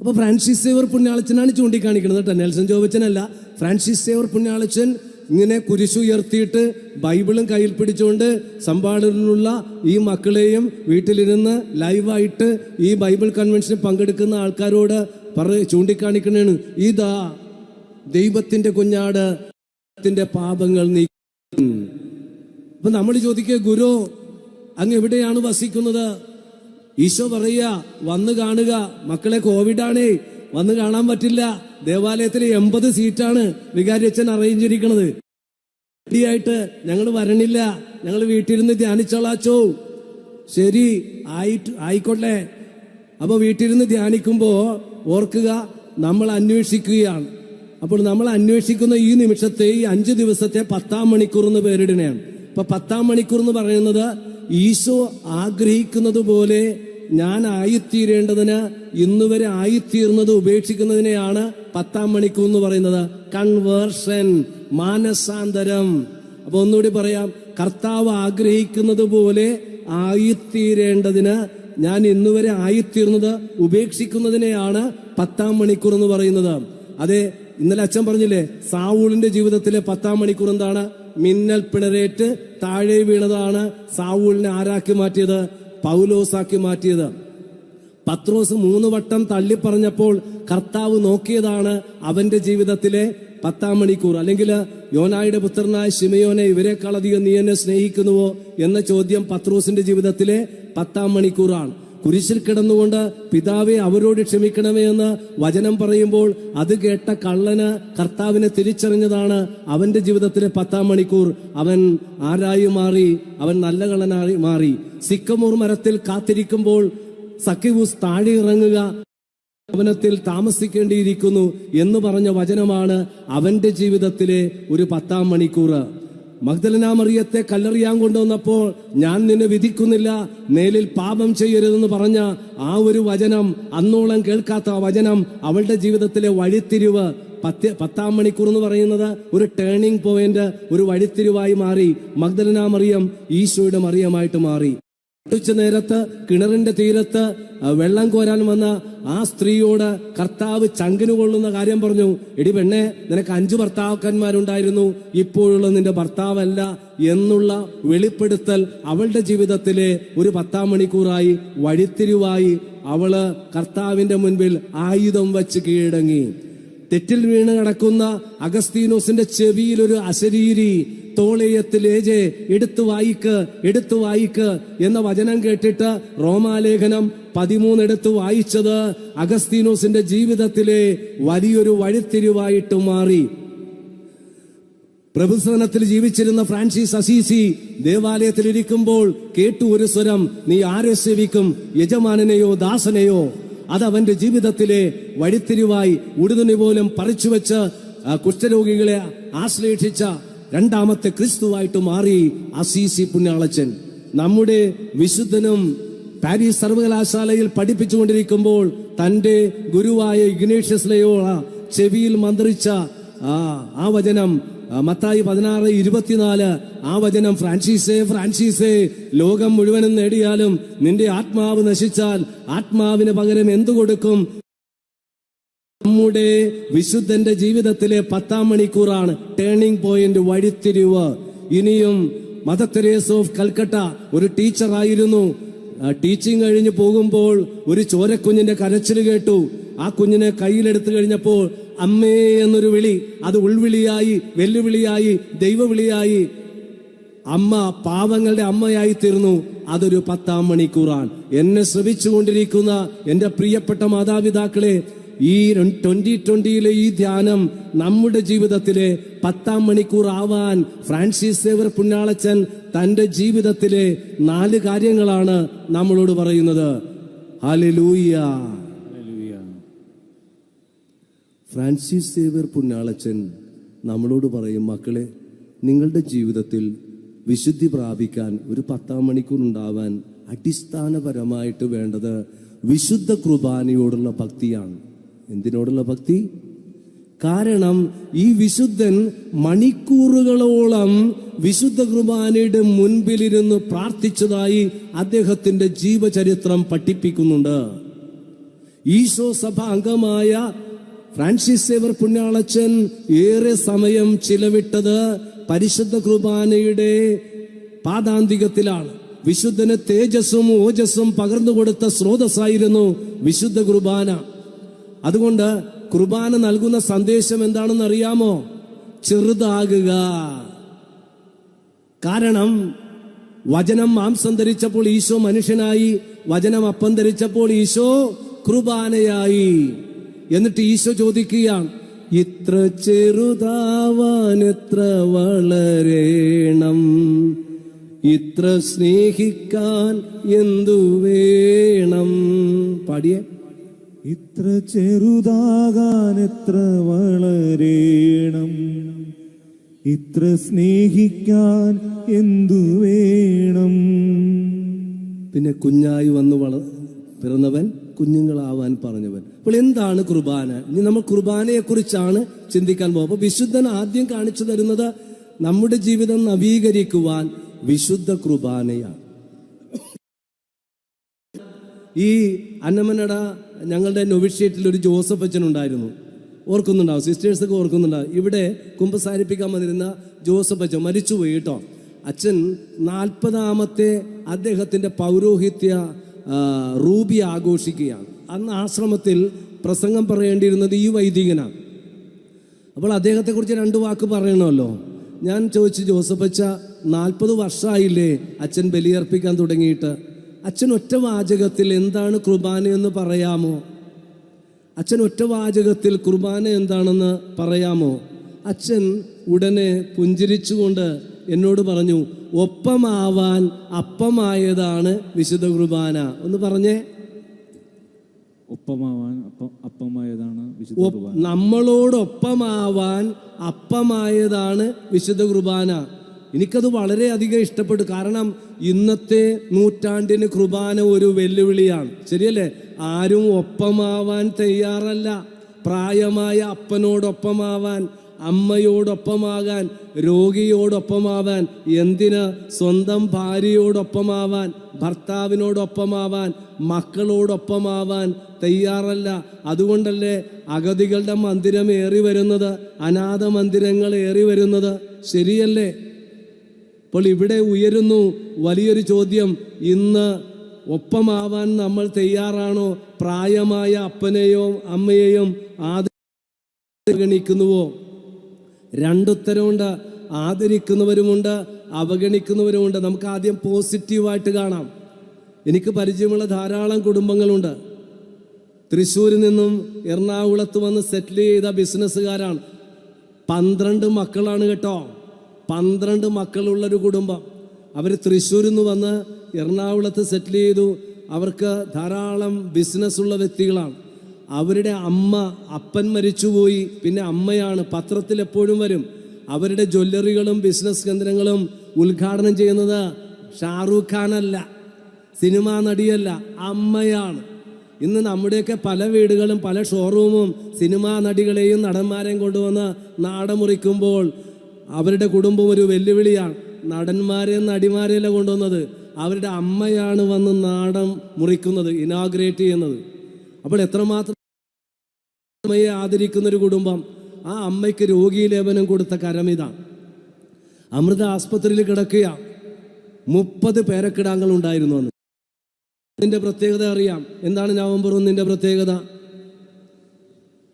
അപ്പോൾ ഫ്രാൻസിസ് സേവ്യർ പുണ്യാളച്ചനാണ് ചൂണ്ടിക്കാണിക്കുന്നത് കേട്ടോ, നെൽസൺ ജോബച്ചനല്ല. ഫ്രാൻസിസ് സേവ്യർ പുണ്യാളച്ചൻ ഇങ്ങനെ കുരിശുയർത്തിയിട്ട് ബൈബിളും കയ്യിൽ പിടിച്ചുകൊണ്ട് സമ്പാടനുള്ള ഈ മക്കളെയും വീട്ടിലിരുന്ന് ലൈവായിട്ട് ഈ ബൈബിൾ കൺവെൻഷനിൽ പങ്കെടുക്കുന്ന ആൾക്കാരോട് ചൂണ്ടിക്കാണിക്കണേണ്, ഇതാ ദൈവത്തിന്റെ കുഞ്ഞാട്, പാപങ്ങൾ നീക്കും. അപ്പൊ നമ്മൾ ചോദിക്കുക, ഗുരു അങ്ങ് എവിടെയാണ് വസിക്കുന്നത്? ഈശോ പറയുക, വന്ന് കാണുക. മക്കളെ, കോവിഡാണേ, വന്ന് കാണാൻ പറ്റില്ല. ദേവാലയത്തിൽ 80 സീറ്റാണ് വികാരി അച്ഛൻ അറേഞ്ച് ചെയ്തിരിക്കുന്നത്. ആയിട്ട് ഞങ്ങൾ വരണില്ല, ഞങ്ങൾ വീട്ടിലിരുന്ന് ധ്യാനിച്ചോളാച്ചോ. ശരി, ആയിക്കോട്ടെ. അപ്പൊ വീട്ടിലിരുന്ന് ധ്യാനിക്കുമ്പോ ഓർക്കുക, നമ്മൾ അന്വേഷിക്കുകയാണ്. അപ്പോൾ നമ്മൾ അന്വേഷിക്കുന്ന ഈ നിമിഷത്തെ, ഈ 5 ദിവസത്തെ 10-ാം മണിക്കൂർ എന്ന് പേരിടണയാണ്. അപ്പൊ 10-ാം മണിക്കൂർ എന്ന് പറയുന്നത് ഈശോ ആഗ്രഹിക്കുന്നത് പോലെ ഞാൻ ആയിത്തീരേണ്ടതിന് ഇന്നുവരെ ആയിത്തീർന്നത് ഉപേക്ഷിക്കുന്നതിനെയാണ് 10-ാം മണിക്കൂർ എന്ന് പറയുന്നത്. കൺവേർഷൻ, മാനസാന്തരം. അപ്പൊ ഒന്നുകൂടി പറയാം, കർത്താവ് ആഗ്രഹിക്കുന്നത് പോലെ ആയിത്തീരേണ്ടതിന് ഞാൻ ഇന്നുവരെ ആയിത്തീർന്നത് ഉപേക്ഷിക്കുന്നതിനെയാണ് 10-ാം മണിക്കൂർ എന്ന് പറയുന്നത്. അതെ, ഇന്നലെ അച്ഛൻ പറഞ്ഞില്ലേ, സാവൂളിന്റെ ജീവിതത്തിലെ 10-ാം മണിക്കൂർ എന്താണ്? മിന്നൽ പിണരേറ്റ് താഴെ വീണതാണ് സാവൂളിനെ ആരാക്കി മാറ്റിയത്? പൗലോസാക്കി മാറ്റിയത്. പത്രോസ് 3 വട്ടം തള്ളിപ്പറഞ്ഞപ്പോൾ കർത്താവ് നോക്കിയതാണ് അവന്റെ ജീവിതത്തിലെ 10-ാം മണിക്കൂർ. അല്ലെങ്കിൽ യോനായുടെ പുത്രനായ ശിമയോനെ, ഇവരെക്കാളധികം നീ എന്നെ സ്നേഹിക്കുന്നുവോ എന്ന ചോദ്യം പത്രോസിന്റെ ജീവിതത്തിലെ 10-ാം മണിക്കൂറാണ്. കുരിശിൽ കിടന്നുകൊണ്ട് പിതാവെ അവരോട് ക്ഷമിക്കണമേ എന്ന് വചനം പറയുമ്പോൾ അത് കേട്ട കള്ളന് കർത്താവിനെ തിരിച്ചറിഞ്ഞതാണ് അവന്റെ ജീവിതത്തിലെ 10-ാം മണിക്കൂർ. അവൻ ആരായി മാറി? അവൻ നല്ല കള്ളനായി മാറി. സിക്കമോർ മരത്തിൽ കാത്തിരിക്കുമ്പോൾ സക്കിവൂസ് താഴെ ഇറങ്ങുക, ഭവനത്തിൽ താമസിക്കേണ്ടിയിരിക്കുന്നു എന്ന് പറഞ്ഞ വചനമാണ് അവന്റെ ജീവിതത്തിലെ ഒരു 10-ാം മണിക്കൂർ. മഗ്ദലന മറിയത്തെ കല്ലെറിയാൻ കൊണ്ടുവന്നപ്പോൾ ഞാൻ നിന്നെ വിധിക്കുന്നില്ല, മേലിൽ പാപം ചെയ്യരുതെന്ന് പറഞ്ഞ ആ ഒരു വചനം, അന്നോളം കേൾക്കാത്ത ആ വചനം അവളുടെ ജീവിതത്തിലെ വഴിത്തിരിവ്. 10-ാം മണിക്കൂർ എന്ന് പറയുന്നത് ഒരു ടേണിംഗ് പോയിന്റ്, ഒരു വഴിത്തിരിവായി മാറി. മഗ്ദലന മറിയം ഈശോയുടെ മറിയമായിട്ട് മാറി. ഉച്ച നേരത്ത് കിണറിന്റെ തീരത്ത് വെള്ളം കോരാൻ വന്ന ആ സ്ത്രീയോട് കർത്താവ് ചങ്കിന് കൊള്ളുന്ന കാര്യം പറഞ്ഞു. എടി പെണ്ണെ, നിനക്ക് 5 ഭർത്താക്കന്മാരുണ്ടായിരുന്നു, ഇപ്പോഴുള്ള നിന്റെ ഭർത്താവല്ല എന്നുള്ള വെളിപ്പെടുത്തൽ അവളുടെ ജീവിതത്തിലെ ഒരു 10-ാം മണിക്കൂറായി, വഴിത്തിരിവായി. അവള് കർത്താവിന്റെ മുൻപിൽ ആയുധം വച്ച് കീഴടങ്ങി. തെറ്റിൽ വീണ് കിടക്കുന്ന അഗസ്തീനോസിന്റെ ചെവിയിൽ ഒരു അശരീരി തോളയത്തിലേജെ എടുത്തു വായിക്ക് എന്ന വചനം കേട്ടിട്ട് റോമാലേഖനം 13 എടുത്തു വായിച്ചത് അഗസ്തീനോസിന്റെ ജീവിതത്തിലെ വലിയൊരു വഴിത്തിരിവായിട്ട് മാറി. പ്രഭുസനത്തിൽ ജീവിച്ചിരുന്ന ഫ്രാൻസിസ് അസീസി ദേവാലയത്തിൽ ഇരിക്കുമ്പോൾ കേട്ടു ഒരു സ്വരം, നീ ആരെ സേവിക്കും, യജമാനനെയോ ദാസനെയോ? അതവന്റെ ജീവിതത്തിലെ വഴിത്തിരിവായി. ഉടുതുണി പോലും പറിച്ചുവെച്ച് കുഷ്ഠരോഗികളെ ആശ്ലേഷിച്ച 2ാമത്തെ ക്രിസ്തുവായിട്ട് മാറി അസീസി പുണ്യാളച്ചൻ. നമ്മുടെ വിശുദ്ധനും പാരീസ് സർവകലാശാലയിൽ പഠിപ്പിച്ചുകൊണ്ടിരിക്കുമ്പോൾ തന്റെ ഗുരുവായ ഇഗ്നേഷ്യസ് ലയോള ചെവിയിൽ മന്ത്രിച്ച ആ വചനം, മത്തായി 16:24, ആ വചനം, ഫ്രാൻസിസേ, ലോകം മുഴുവനും നേടിയാലും നിന്റെ ആത്മാവ് നശിച്ചാൽ ആത്മാവിന് പകരം എന്തു കൊടുക്കും? നമ്മുടെ വിശുദ്ധന്റെ ജീവിതത്തിലെ 10-ാം മണിക്കൂറാണ് ടേണിംഗ് പോയിന്റ്, വഴിത്തിരിവ്. ഇനിയും മദർ തെരേസ ഓഫ് കൽക്കട്ട ഒരു ടീച്ചറായിരുന്നു. ടീച്ചിങ് കഴിഞ്ഞ് പോകുമ്പോൾ ഒരു ചോരക്കുഞ്ഞിന്റെ കരച്ചിൽ കേട്ടു. ആ കുഞ്ഞിനെ കയ്യിലെടുത്തു കഴിഞ്ഞപ്പോൾ അമ്മേ എന്നൊരു വിളി, അത് ഉൾവിളിയായി, വെല്ലുവിളിയായി, ദൈവവിളിയായി. അമ്മ പാവങ്ങളുടെ അമ്മയായി തീർന്നു. അതൊരു 10-ാം മണിക്കൂറാണ്. എന്നെ ശ്രവിച്ചുകൊണ്ടിരിക്കുന്ന എന്റെ പ്രിയപ്പെട്ട മാതാപിതാക്കളെ, ഈ 2020 ഈ ധ്യാനം നമ്മുടെ ജീവിതത്തിലെ 10-ാം മണിക്കൂർ ആവാൻ ഫ്രാൻസിസ് സേവ്യർ പുണ്യാളച്ചൻ തന്റെ ജീവിതത്തിലെ 4 കാര്യങ്ങളാണ് നമ്മളോട് പറയുന്നത്. ഹല്ലേലൂയ. ഫ്രാൻസിസ് സേവ്യർ പുണ്യാളച്ചൻ നമ്മളോട് പറയും, മക്കളെ, നിങ്ങളുടെ ജീവിതത്തിൽ വിശുദ്ധി പ്രാപിക്കാൻ ഒരു 10-ാം മണിക്കൂർ ഉണ്ടാവാൻ അടിസ്ഥാനപരമായിട്ട് വേണ്ടത് വിശുദ്ധ കുർബാനയോടുള്ള ഭക്തിയാണ്. എന്തിനോടുള്ള ഭക്തി? കാരണം ഈ വിശുദ്ധൻ മണിക്കൂറുകളോളം വിശുദ്ധ കുർബാനയുടെ മുൻപിലിരുന്ന് പ്രാർത്ഥിച്ചതായി അദ്ദേഹത്തിന്റെ ജീവചരിത്രം പഠിപ്പിക്കുന്നുണ്ട്. ഈശോ സഭ അംഗമായ ഫ്രാൻസിസ് സേവ്യർ പുണ്യാളച്ചൻ ഏറെ സമയം ചിലവിട്ടത് പരിശുദ്ധ കുർബാനയുടെ പാദാന്തികത്തിലാണ്. വിശുദ്ധന് തേജസ്സും ഓജസ്സും പകർന്നു കൊടുത്ത സ്രോതസ്സായിരുന്നു വിശുദ്ധ കുർബാന. അതുകൊണ്ട് കുർബാന നൽകുന്ന സന്ദേശം എന്താണെന്ന് അറിയാമോ? ചെറുതാകുക. കാരണം വചനം മാംസം ധരിച്ചപ്പോൾ ഈശോ മനുഷ്യനായി, വചനം അപ്പം ധരിച്ചപ്പോൾ ഈശോ കുർബാനയായി. എന്നിട്ട് ഈശോ ചോദിക്കുകയാണ്, ഇത്ര ചെറുതാവാൻ എത്ര വളരേണം, ഇത്ര സ്നേഹിക്കാൻ എന്തു വേണം? പാടിയേ. ഇത്ര ചെറുതാകാൻ എത്ര വളരേണം, ഇത്ര സ്നേഹിക്കാൻ എന്തു വേണം? പിന്നെ കുഞ്ഞായി വന്ന് പിറന്നവൻ കുഞ്ഞുങ്ങളാവാൻ പറഞ്ഞവൻ. അപ്പോൾ എന്താണ് കുർബാന? ഇനി നമ്മൾ കുർബാനയെക്കുറിച്ചാണ് ചിന്തിക്കാൻ പോകും. അപ്പോൾ വിശുദ്ധൻ ആദ്യം കാണിച്ചു തരുന്നത് നമ്മുടെ ജീവിതം നവീകരിക്കുവാൻ വിശുദ്ധ കുർബാനയാണ്. ഈ അന്നമനട ഞങ്ങളുടെ നൊവിഷ്യേറ്റിൽ ഒരു ജോസഫ് അച്ഛൻ ഉണ്ടായിരുന്നു, ഓർക്കുന്നുണ്ടാവും, സിസ്റ്റേഴ്സൊക്കെ ഓർക്കുന്നുണ്ടാവും. ഇവിടെ കുമ്പസാരിപ്പിക്കാൻ വന്നിരുന്ന ജോസഫ് അച്ഛൻ മരിച്ചുപോയി കേട്ടോ. അച്ഛൻ 40ാമത്തെ അദ്ദേഹത്തിൻ്റെ പൗരോഹിത്യ റൂബി ആഘോഷിക്കുകയാണ്. അന്ന് ആശ്രമത്തിൽ പ്രസംഗം പറയേണ്ടിയിരുന്നത് ഈ വൈദികനാണ്. അപ്പോൾ അദ്ദേഹത്തെക്കുറിച്ച് 2 വാക്ക് പറയണമല്ലോ. ഞാൻ ചോദിച്ചു, ജോസഫ് അച്ഛ 40 വർഷമായില്ലേ അച്ഛൻ ബലിയർപ്പിക്കാൻ തുടങ്ങിയിട്ട്? അച്ഛൻ ഒറ്റ വാചകത്തിൽ എന്താണ് കുർബാനയെന്ന് പറയാമോ? അച്ഛൻ ഒറ്റ വാചകത്തിൽ കുർബാന എന്താണെന്ന് പറയാമോ? അച്ഛൻ ഉടനെ പുഞ്ചിരിച്ചുകൊണ്ട് എന്നോട് പറഞ്ഞു, ഒപ്പമാവാൻ അപ്പമായതാണ് വിശുദ്ധ കുർബാന. ഒന്ന് പറഞ്ഞേ. ഒപ്പമാവാൻ അപ്പമായതാണ് വിശുദ്ധ കുർബാന. നമ്മളോടൊപ്പമാവാൻ അപ്പമായതാണ് വിശുദ്ധ കുർബാന. എനിക്കത് വളരെയധികം ഇഷ്ടപ്പെട്ടു. കാരണം ഇന്നത്തെ നൂറ്റാണ്ടിന് കുർബാന ഒരു വെല്ലുവിളിയാണ്, ശരിയല്ലേ? ആരും ഒപ്പമാവാൻ തയ്യാറല്ല. പ്രായമായ അപ്പനോടൊപ്പമാവാൻ, അമ്മയോടൊപ്പമാകാൻ, രോഗിയോടൊപ്പമാവാൻ, എന്തിന് സ്വന്തം ഭാര്യയോടൊപ്പമാവാൻ, ഭർത്താവിനോടൊപ്പമാവാൻ, മക്കളോടൊപ്പമാവാൻ തയ്യാറല്ല. അതുകൊണ്ടല്ലേ അഗതികളുടെ മന്ദിരം ഏറി വരുന്നത്, അനാഥ മന്ദിരങ്ങൾ ഏറി വരുന്നത്, ശരിയല്ലേ? അപ്പോൾ ഇവിടെ ഉയരുന്നു വലിയൊരു ചോദ്യം. ഇന്ന് ഒപ്പമാവാൻ നമ്മൾ തയ്യാറാണോ? പ്രായമായ അപ്പനെയോ അമ്മയെയും ആദരിക്കുന്നുവോ? 2 ഉത്തരമുണ്ട്. ആദരിക്കുന്നവരുമുണ്ട്, അവഗണിക്കുന്നവരുമുണ്ട്. നമുക്ക് ആദ്യം പോസിറ്റീവായിട്ട് കാണാം. എനിക്ക് പരിചയമുള്ള ധാരാളം കുടുംബങ്ങളുണ്ട്. തൃശ്ശൂരിൽ നിന്നും എറണാകുളത്ത് വന്ന് സെറ്റിൽ ചെയ്ത ബിസിനസ്സുകാരാണ്. 12 മക്കളാണ് കേട്ടോ. 12 മക്കളുള്ളൊരു കുടുംബം. അവർ തൃശ്ശൂരിൽ നിന്ന് വന്ന് എറണാകുളത്ത് സെറ്റിൽ ചെയ്തു. അവർക്ക് ധാരാളം ബിസിനസ്സുള്ള വ്യക്തികളാണ്. അവരുടെ അപ്പൻ മരിച്ചുപോയി, പിന്നെ അമ്മയാണ്. പത്രത്തിൽ എപ്പോഴും വരും. അവരുടെ ജ്വല്ലറികളും ബിസിനസ് കേന്ദ്രങ്ങളും ഉദ്ഘാടനം ചെയ്യുന്നത് ഷാറൂഖ് ഖാനല്ല, സിനിമാ നടിയല്ല, അമ്മയാണ്. ഇന്ന് നമ്മുടെയൊക്കെ പല വീടുകളും പല ഷോറൂമും സിനിമാ നടികളെയും നടന്മാരെയും കൊണ്ടുവന്ന് നാടമുറിക്കുമ്പോൾ അവരുടെ കുടുംബം ഒരു വെല്ലുവിളിയാണ്. നടന്മാരെയും നടിമാരെയല്ല കൊണ്ടുവന്നത്, അവരുടെ അമ്മയാണ് വന്ന് നാടൻ മുറിക്കുന്നത്, ഇനാഗ്രേറ്റ് ചെയ്യുന്നത്. അപ്പോൾ എത്രമാത്രം അമ്മയെ ആദരിക്കുന്നൊരു കുടുംബം. ആ അമ്മയ്ക്ക് രോഗീ ലേപനം കൊടുത്ത കരമിതാണ്. അമൃത ആസ്പത്രിയിൽ കിടക്കുക. 30 പേരക്കിടാങ്ങൾ ഉണ്ടായിരുന്നു അന്ന്. ഇതിൻ്റെ പ്രത്യേകത അറിയാം. എന്താണ് നവംബർ 1 പ്രത്യേകത?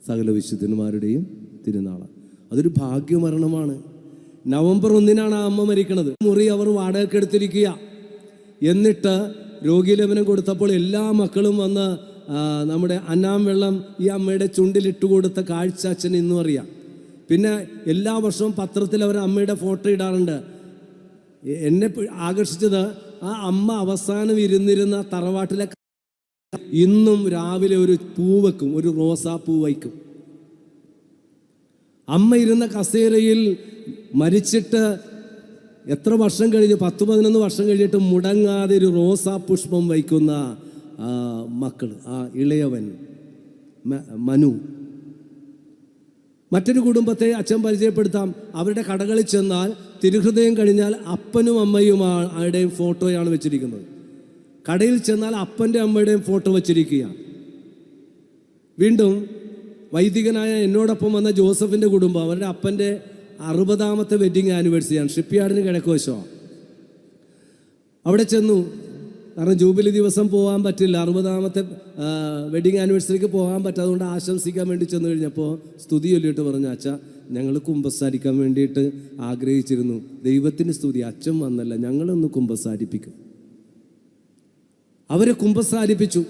സകല വിശുദ്ധന്മാരുടെയും തിരുനാള്. അതൊരു ഭാഗ്യമരണമാണ്. നവംബർ 1 ആ അമ്മ മരിക്കണത്. മുറി അവർ വാടകയ്ക്ക് എടുത്തിരിക്കുക. എന്നിട്ട് രോഗീലേപനം കൊടുത്തപ്പോൾ എല്ലാ മക്കളും വന്ന് നമ്മുടെ അന്നാം വെള്ളം ഈ അമ്മയുടെ ചുണ്ടിലിട്ട് കൊടുത്ത കാഴ്ച അച്ഛൻ ഇന്നും അറിയാം. പിന്നെ എല്ലാ വർഷവും പത്രത്തിൽ അവർ അമ്മയുടെ ഫോട്ടോ ഇടാറുണ്ട്. എന്നെ ആകർഷിച്ചത് ആ അമ്മ അവസാനം ഇരുന്നിരുന്ന തറവാട്ടിലെ ഇന്നും രാവിലെ ഒരു പൂ വയ്ക്കും, ഒരു റോസാപ്പൂ വയ്ക്കും. അമ്മ ഇരുന്ന കസേരയിൽ മരിച്ചിട്ട് എത്ര വർഷം കഴിഞ്ഞ്, 10-11 വർഷം കഴിഞ്ഞിട്ട് മുടങ്ങാതെ ഒരു റോസാ പുഷ്പം വയ്ക്കുന്ന മക്കൾ, ആ ഇളയവൻ മനു. മറ്റൊരു കുടുംബത്തെ അച്ഛൻ പരിചയപ്പെടുത്താം. അവരുടെ കടകളിൽ ചെന്നാൽ തിരുഹൃദയം കഴിഞ്ഞാൽ അപ്പനും അമ്മയുടെയും ഫോട്ടോയാണ് വെച്ചിരിക്കുന്നത്. കടയിൽ ചെന്നാൽ അപ്പൻ്റെ അമ്മയുടെയും ഫോട്ടോ വെച്ചിരിക്കുകയാണ്. വീണ്ടും വൈദികനായ എന്നോടൊപ്പം വന്ന ജോസഫിൻ്റെ കുടുംബം, അവരുടെ അപ്പൻ്റെ 60ാമത്തെ വെഡ്ഡിങ് ആനിവേഴ്സറിയാണ്. ഷിപ്പ്യാർഡിന് കിഴക്കുവശമാണ്. അവിടെ ചെന്നു. കാരണം ജൂബിലി ദിവസം പോകാൻ പറ്റില്ല, 60ാമത്തെ വെഡ്ഡിങ് ആനിവേഴ്സറിക്ക് പോകാൻ പറ്റും. അതുകൊണ്ട് ആശംസിക്കാൻ വേണ്ടി ചെന്ന് കഴിഞ്ഞപ്പോൾ സ്തുതി ചൊല്ലിയിട്ട് പറഞ്ഞു, അച്ഛാ ഞങ്ങൾ കുമ്പസാരിക്കാൻ വേണ്ടിയിട്ട് ആഗ്രഹിച്ചിരുന്നു. ദൈവത്തിന് സ്തുതി, അച്ഛൻ വന്നല്ല, ഞങ്ങളൊന്ന് കുമ്പസാരിപ്പിക്കും. അവരെ കുമ്പസാരിപ്പിച്ചു.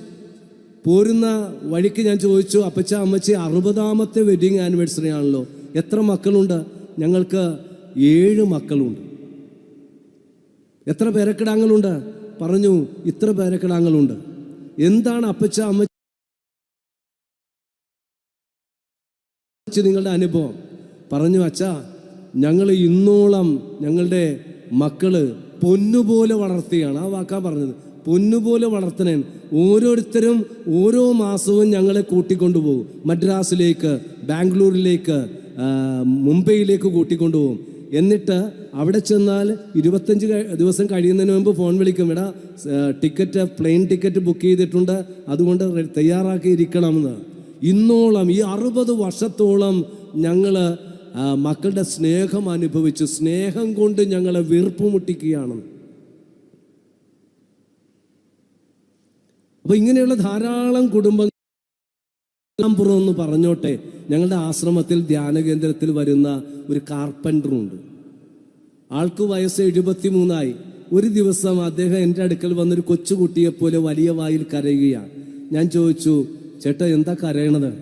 പോരുന്ന വഴിക്ക് ഞാൻ ചോദിച്ചു, അപ്പച്ച അമ്മച്ചി 60ാമത്തെ വെഡ്ഡിങ് ആനിവേഴ്സറി ആണല്ലോ, എത്ര മക്കളുണ്ട്? ഞങ്ങൾക്ക് 7 മക്കളുണ്ട്. എത്ര പേരക്കിടാങ്ങളുണ്ട്? പറഞ്ഞു, ഇത്ര പേരക്കിടാങ്ങളുണ്ട്. എന്താണ് അപ്പച്ച അമ്മച്ചി നിങ്ങളുടെ അനുഭവം? പറഞ്ഞു, അച്ഛാ ഞങ്ങൾ ഇന്നോളം ഞങ്ങളുടെ മക്കള് പൊന്നുപോലെ വളർത്തിയാണ്. ആ വാക്കാ പറഞ്ഞത്, പൊന്നുപോലെ വളർത്തണേ. ഓരോരുത്തരും ഓരോ മാസവും ഞങ്ങളെ കൂട്ടിക്കൊണ്ടുപോകും. മദ്രാസിലേക്ക്, ബാംഗ്ലൂരിലേക്ക്, മുംബൈയിലേക്ക് കൂട്ടിക്കൊണ്ടുപോകും. എന്നിട്ട് അവിടെ ചെന്നാൽ 25 ദിവസം കഴിയുന്നതിന് മുമ്പ് ഫോൺ വിളിക്കും, എടാ പ്ലെയിൻ ടിക്കറ്റ് ബുക്ക് ചെയ്തിട്ടുണ്ട്, അതുകൊണ്ട് തയ്യാറാക്കിയിരിക്കണമെന്ന്. ഇന്നോളം ഈ 60 വർഷത്തോളം ഞങ്ങൾ മക്കളുടെ സ്നേഹം അനുഭവിച്ചു. സ്നേഹം കൊണ്ട് ഞങ്ങളെ വീർപ്പുമുട്ടിക്കുകയാണ്. അപ്പൊ ഇങ്ങനെയുള്ള ധാരാളം കുടുംബങ്ങൾ എന്ന് പറഞ്ഞോട്ടെ. ഞങ്ങളുടെ ആശ്രമത്തിൽ ധ്യാന കേന്ദ്രത്തിൽ വരുന്ന ഒരു കാർപ്പൻറ്ററുണ്ട്. ആൾക്ക് വയസ്സ് 73. ഒരു ദിവസം അദ്ദേഹം എൻ്റെ അടുക്കൽ വന്നൊരു കൊച്ചുകുട്ടിയെപ്പോലെ വലിയ വായിൽ കരയുകയാണ്. ഞാൻ ചോദിച്ചു, ചേട്ടാ എന്താ കരയണത്?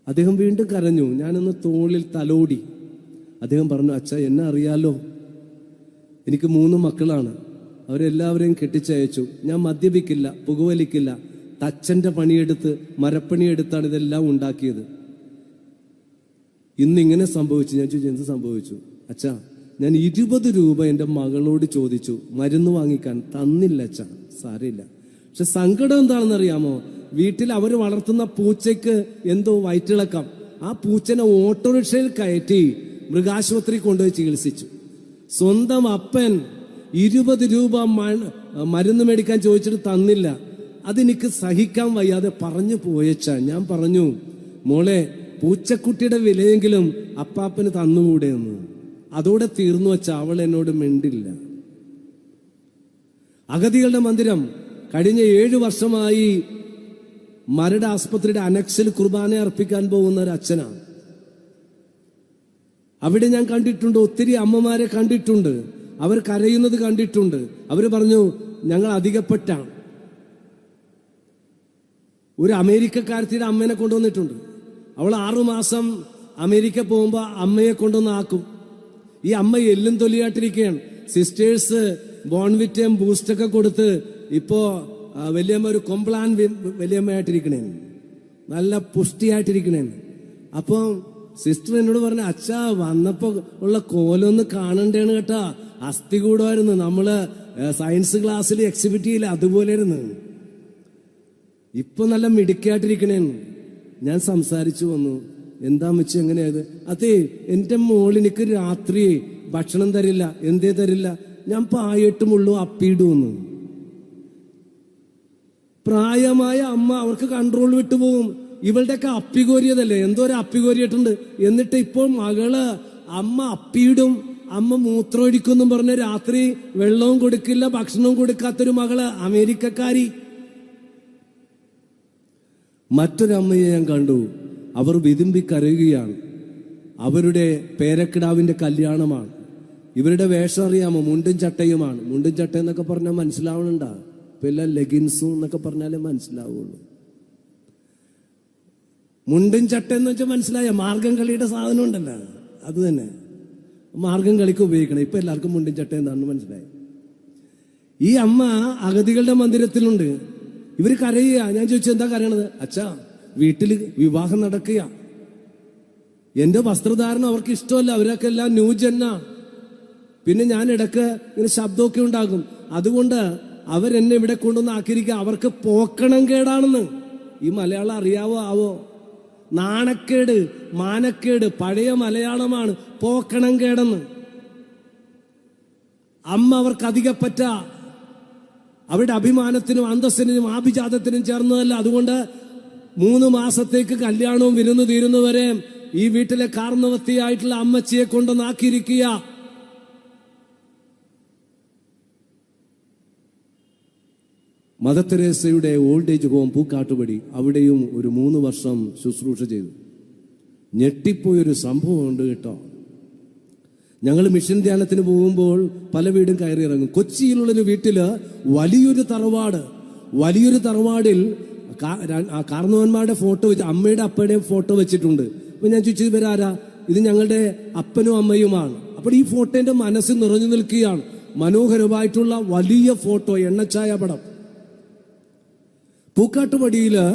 അദ്ദേഹം വീണ്ടും കരഞ്ഞു. ഞാനൊന്ന് തോളിൽ തലോടി. അദ്ദേഹം പറഞ്ഞു, അച്ഛാ എന്നെ അറിയാലോ, എനിക്ക് 3 മക്കളാണ്, അവരെല്ലാവരെയും കെട്ടിച്ചയച്ചു. ഞാൻ മദ്യപിക്കില്ല, പുകവലിക്കില്ല, തച്ചൻ്റെ പണിയെടുത്ത് മരപ്പണിയെടുത്താണ് ഇതെല്ലാം ഉണ്ടാക്കിയത്. ഇന്നിങ്ങനെ സംഭവിച്ചു. ഞാൻ ചോദിച്ചു, എന്ത് സംഭവിച്ചു? അച്ഛാ, ഞാൻ 20 രൂപ എൻ്റെ മകളോട് ചോദിച്ചു മരുന്ന് വാങ്ങിക്കാൻ, തന്നില്ല അച്ഛാ. സാരമില്ല. പക്ഷെ സങ്കടം എന്താണെന്ന് അറിയാമോ? വീട്ടിൽ അവർ വളർത്തുന്ന പൂച്ചയ്ക്ക് എന്തോ വയറ്റിളക്കം. ആ പൂച്ചനെ ഓട്ടോറിക്ഷയിൽ കയറ്റി മൃഗാശുപത്രി കൊണ്ടുപോയി ചികിത്സിച്ചു. സ്വന്തം അപ്പൻ 20 രൂപ മരുന്ന് മേടിക്കാൻ ചോദിച്ചിട്ട് തന്നില്ല. അതെനിക്ക് സഹിക്കാൻ വയ്യാതെ പറഞ്ഞു പോയച്ച. ഞാൻ പറഞ്ഞു, മോളെ പൂച്ചക്കുട്ടിയുടെ വിലയെങ്കിലും അപ്പാപ്പന് തന്നുകൂടെ എന്ന്. അതോടെ തീർന്നു വച്ച. അവൾ എന്നോട് മിണ്ടില്ല. അഗതികളുടെ മന്ദിരം കഴിഞ്ഞ 7 വർഷമായി മരട് ആസ്പത്രിയുടെ അനക്സിൽ കുർബാന അർപ്പിക്കാൻ പോകുന്ന ഒരു അച്ഛനാണ്. അവിടെ ഞാൻ കണ്ടിട്ടുണ്ട്, ഒത്തിരി അമ്മമാരെ കണ്ടിട്ടുണ്ട്, അവർ കരയുന്നത് കണ്ടിട്ടുണ്ട്. അവർ പറഞ്ഞു, ഞങ്ങൾ അധികപ്പെട്ടാണ്. ഒരു അമേരിക്കക്കാരത്തിയുടെ അമ്മേനെ കൊണ്ടുവന്നിട്ടുണ്ട്. അവൾ 6 മാസം അമേരിക്ക പോകുമ്പോൾ അമ്മയെ കൊണ്ടുവന്നാക്കും. ഈ അമ്മ എല്ലും തൊലിയായിട്ടിരിക്കുകയാണ്. സിസ്റ്റേഴ്സ് ബോൺവിറ്റയും ബൂസ്റ്റൊക്കെ കൊടുത്ത് ഇപ്പോ വലിയമ്മ ഒരു കൊംപ്ലാൻ വലിയമ്മയായിട്ടിരിക്കണേ, നല്ല പുഷ്ടിയായിട്ടിരിക്കണേ. അപ്പം സിസ്റ്റർ എന്നോട് പറഞ്ഞ, അച്ഛാ വന്നപ്പോ ഉള്ള കോലൊന്ന് കാണണ്ടേണ് കേട്ടാ, അസ്ഥി കൂടുമായിരുന്നു, നമ്മള് സയൻസ് ക്ലാസ്സിൽ എക്സിബിറ്റ് ചെയ്യില്ല അതുപോലെ ആയിരുന്നു. ഇപ്പൊ നല്ല മിടുക്കായിട്ടിരിക്കണേന്ന്. ഞാൻ സംസാരിച്ചു വന്നു. എന്താ വെച്ച് എങ്ങനെയായത്? അതെ, എന്റെ മോളിനിക്ക് രാത്രി ഭക്ഷണം തരില്ല. എന്തേ തരില്ല? ഞാൻ പായിട്ടുമുള്ളൂ അപ്പിയിടുമെന്ന്. പ്രായമായ അമ്മ, അവർക്ക് കൺട്രോൾ വിട്ടുപോകും. ഇവളുടെയൊക്കെ അപ്പികോരിയതല്ലേ, എന്തോ ഒരു അപ്പികോരിയിട്ടുണ്ട്. എന്നിട്ട് ഇപ്പോൾ മകള് അമ്മ അപ്പിയിടും, അമ്മ മൂത്രമൊഴിക്കുമെന്നും പറഞ്ഞ് രാത്രി വെള്ളവും കൊടുക്കില്ല, ഭക്ഷണവും കൊടുക്കാത്തൊരു മകള്, അമേരിക്കക്കാരി. മറ്റൊരമ്മയെ ഞാൻ കണ്ടു. അവർ വിതുമ്പി കരയുകയാണ്. അവരുടെ പേരക്കിടാവിന്റെ കല്യാണമാണ്. ഇവരുടെ വേഷം അറിയാമോ? മുണ്ടും ചട്ടയുമാണ്. മുണ്ടും ചട്ട എന്നൊക്കെ പറഞ്ഞാൽ മനസ്സിലാവണുണ്ടാ? ഇപ്പൊ എല്ലാം ലെഗിൻസും എന്നൊക്കെ പറഞ്ഞാലേ മനസ്സിലാവുള്ളൂ. മുണ്ടും ചട്ട എന്ന് വെച്ചാൽ മനസ്സിലായ മാർഗം കളിയുടെ സാധനം ഉണ്ടല്ലോ, അത് തന്നെ. മാർഗം കളിക്ക് ഉപയോഗിക്കണം. ഇപ്പൊ എല്ലാവർക്കും മുണ്ടും ചട്ട എന്താണെന്ന് മനസ്സിലായി. ഈ അമ്മ അഗതികളുടെ മന്ദിരത്തിലുണ്ട്. ഇവര് കരയുക. ഞാൻ ചോദിച്ചു, എന്താ കരയണത്? അച്ഛാ, വീട്ടിൽ വിവാഹം നടക്കുക, എന്റെ വസ്ത്രധാരണം അവർക്ക് ഇഷ്ടമല്ല, അവരൊക്കെ എല്ലാം ന്യൂജെന്നാ. പിന്നെ ഞാൻ ഇടക്ക് ഇങ്ങനെ ശബ്ദമൊക്കെ ഉണ്ടാകും. അതുകൊണ്ട് അവരെന്നെ ഇവിടെ കൊണ്ടുവന്ന് ആക്കിയിരിക്കുക. അവർക്ക് പോക്കണം കേടാണെന്ന്. ഈ മലയാളം അറിയാവോ ആവോ? നാണക്കേട്, മാനക്കേട്, പഴയ മലയാളമാണ്. പോക്കണം കേടെന്ന്. അമ്മ അവർക്ക് അധികപ്പറ്റ. അവരുടെ അഭിമാനത്തിനും അന്തസ്സിനും ആഭിജാതത്തിനും ചേർന്നതല്ല. അതുകൊണ്ട് 3 മാസത്തേക്ക് കല്യാണവും വിരുന്ന് തീരുന്നവരെ ഈ വീട്ടിലെ കാർന്നവത്തിയായിട്ടുള്ള അമ്മച്ചിയെ കൊണ്ടുവന്നാക്കിയിരിക്കുക. മദർ തെരേസയുടെ ഓൾഡ് ഏജ് ഹോം പൂക്കാട്ടുപടി, അവിടെയും ഒരു 3 വർഷം ശുശ്രൂഷ ചെയ്തു. ഞെട്ടിപ്പോയൊരു സംഭവമുണ്ട് കേട്ടോ. ഞങ്ങൾ മിഷൻ ധ്യാനത്തിന് പോകുമ്പോൾ പല വീടും കയറി ഇറങ്ങും. കൊച്ചിയിലുള്ളൊരു വീട്ടില് വലിയൊരു തറവാടിൽ കാർന്നവന്മാരുടെ ഫോട്ടോ വെച്ച്, അമ്മയുടെ അപ്പയുടെയും ഫോട്ടോ വെച്ചിട്ടുണ്ട്. അപ്പൊ ഞാൻ ചോദിച്ചു, ഇവരാരാ? ഇത് ഞങ്ങളുടെ അപ്പനും അമ്മയുമാണ്. അപ്പോൾ ഈ ഫോട്ടോന്റെ മനസ്സിൽ നിറഞ്ഞു നിൽക്കുകയാണ്. മനോഹരമായിട്ടുള്ള വലിയ ഫോട്ടോ, എണ്ണച്ചായ പടം. പൂക്കാട്ടുപടിയില്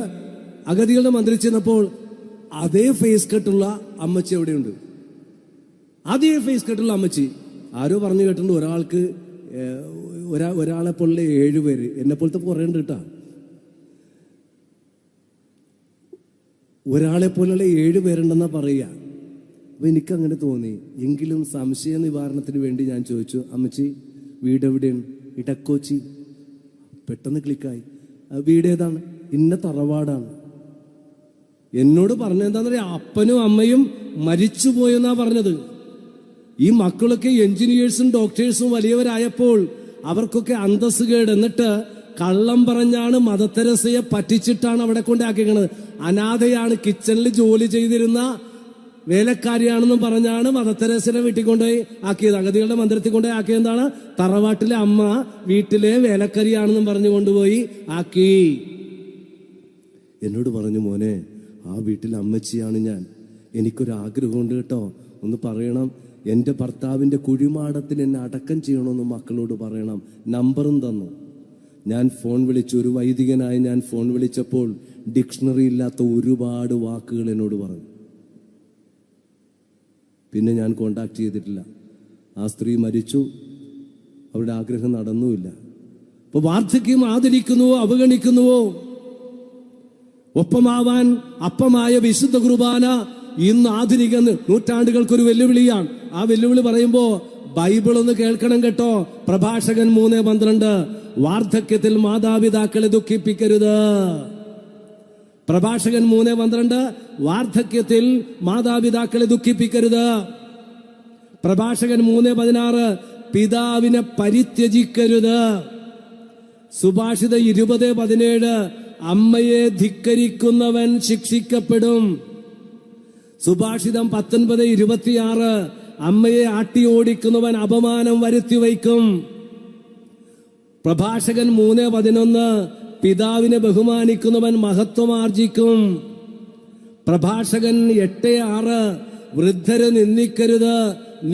അഗതികളുടെ മന്ദിരം ചെന്നപ്പോൾ അതേ ഫേസ് കട്ടുള്ള അമ്മച്ചി എവിടെയുണ്ട്. അതേ ഫേസ് കട്ടുള്ള അമ്മച്ചി. ആരോ പറഞ്ഞു കേട്ടിട്ടുണ്ട്, ഒരാൾക്ക് ഒരാളെ പോലുള്ള 7 പേര്, എന്നെ പോലത്തെ കുറേ ഉണ്ട് കേട്ടാ. ഒരാളെ പോലുള്ള 7 പേരുണ്ടെന്നാ പറയുക. അപ്പൊ എനിക്കങ്ങനെ തോന്നി. എങ്കിലും സംശയ നിവാരണത്തിന് വേണ്ടി ഞാൻ ചോദിച്ചു, അമ്മച്ചി വീട് എവിടെയാണ്? ഇടക്കോച്ചി. പെട്ടെന്ന് ക്ലിക്കായി. വീട് ഏതാണ്? ഇന്ന തറവാടാണ്. എന്നോട് പറഞ്ഞെന്താന്ന് പറയാ, അപ്പനും അമ്മയും മരിച്ചുപോയെന്നാ പറഞ്ഞത്. ഈ മക്കളൊക്കെ എഞ്ചിനീയേഴ്സും ഡോക്ടേഴ്സും വലിയവരായപ്പോൾ അവർക്കൊക്കെ അന്തസ് കേട്. എന്നിട്ട് കള്ളം പറഞ്ഞാണ് മദർ തെരേസയെ പറ്റിച്ചിട്ടാണ് അവിടെ കൊണ്ടാക്കിയത്. അനാഥയാണ്, കിച്ചണിൽ ജോലി ചെയ്തിരുന്ന വേലക്കാരിയാണെന്നും പറഞ്ഞാണ് മദർ തെരേസയെ വീട്ടിൽ കൊണ്ടുപോയി ആക്കിയത്. അഗതികളുടെ മന്ദിരത്തിൽ കൊണ്ടുപോയി ആക്കിയത് എന്താണ്? തറവാട്ടിലെ അമ്മ വീട്ടിലെ വേലക്കാരിയാണെന്നും പറഞ്ഞു കൊണ്ടുപോയി ആക്കി. എന്നോട് പറഞ്ഞു, മോനെ ആ വീട്ടിലെ അമ്മച്ചിയാണ് ഞാൻ. എനിക്കൊരാഗ്രഹമുണ്ട് കേട്ടോ, ഒന്ന് പറയണം. എൻ്റെ ഭർത്താവിൻ്റെ കുഴിമാടത്തിൽ എന്നെ അടക്കം ചെയ്യണമെന്ന് മക്കളോട് പറയണം. നമ്പറും തന്നു. ഞാൻ ഫോൺ വിളിച്ചു. ഒരു വൈദികനായി ഞാൻ ഫോൺ വിളിച്ചപ്പോൾ ഡിക്ഷണറി ഇല്ലാത്ത ഒരുപാട് വാക്കുകൾ എന്നോട് പറഞ്ഞു. പിന്നെ ഞാൻ കോണ്ടാക്ട് ചെയ്തിട്ടില്ല. ആ സ്ത്രീ മരിച്ചു, അവരുടെ ആഗ്രഹം നടന്നുമില്ല. അപ്പൊ വാർദ്ധക്യം ആദരിക്കുന്നുവോ അവഗണിക്കുന്നുവോ? ഒപ്പമാവാൻ അപ്പമായ വിശുദ്ധ കുർബാന ഇന്ന് ആധുനിക നൂറ്റാണ്ടുകൾക്കൊരു വെല്ലുവിളിയാണ്. ആ വെല്ലുവിളി പറയുമ്പോ ബൈബിൾ ഒന്ന് കേൾക്കണം കേട്ടോ. പ്രഭാഷകൻ 3:12, വാർദ്ധക്യത്തിൽ മാതാപിതാക്കളെ ദുഃഖിപ്പിക്കരുത്. പ്രഭാഷകൻ 3:12, വാർദ്ധക്യത്തിൽ മാതാപിതാക്കളെ ദുഃഖിപ്പിക്കരുത്. പ്രഭാഷകൻ 3:16, പിതാവിനെ പരിത്യജിക്കരുത്. സുഭാഷിതം 20:17, അമ്മയെ ധിക്കരിക്കുന്നവൻ ശിക്ഷിക്കപ്പെടും. സുഭാഷിതം 19:26, അമ്മയെ ആട്ടി ഓടിക്കുന്നവൻ അപമാനം വരുത്തി വയ്ക്കും. പ്രഭാഷകൻ 3:11, പിതാവിനെ ബഹുമാനിക്കുന്നവൻ മഹത്വമാർജിക്കും. പ്രഭാഷകൻ 8:6, വൃദ്ധരെ നിന്ദിക്കരുത്,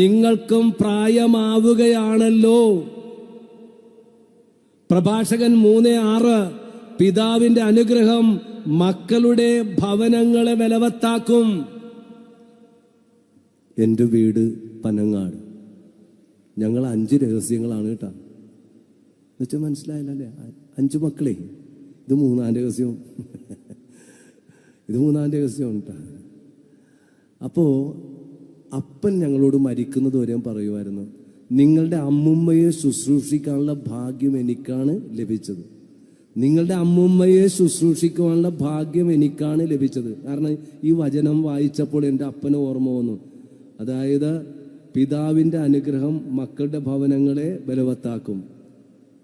നിങ്ങൾക്കും പ്രായമാവുകയാണല്ലോ. പ്രഭാഷകൻ 3:6, പിതാവിന്റെ അനുഗ്രഹം മക്കളുടെ ഭവനങ്ങളെ ബലവത്താക്കും. എൻ്റെ വീട് പനങ്ങാട്. ഞങ്ങൾ 5 രഹസ്യങ്ങളാണ് കേട്ടാ. എന്നുവെച്ചാൽ മനസ്സിലായില്ലേ? 5 മക്കളെ. ഇത് 3-ാം രഹസ്യം. ഇത് 3-ാം രഹസ്യം കേട്ടാ. അപ്പോ അപ്പൻ ഞങ്ങളോട് മരിക്കുന്നത് വരെയും പറയുമായിരുന്നു, നിങ്ങളുടെ അമ്മുമ്മയെ ശുശ്രൂഷിക്കാനുള്ള ഭാഗ്യം എനിക്കാണ് ലഭിച്ചത്. നിങ്ങളുടെ അമ്മുമ്മയെ ശുശ്രൂഷിക്കുവാനുള്ള ഭാഗ്യം എനിക്കാണ് ലഭിച്ചത്. കാരണം ഈ വചനം വായിച്ചപ്പോൾ എൻ്റെ അപ്പന് ഓർമ്മ വന്നു. അതായത് പിതാവിൻ്റെ അനുഗ്രഹം മക്കളുടെ ഭവനങ്ങളെ ബലവത്താക്കും,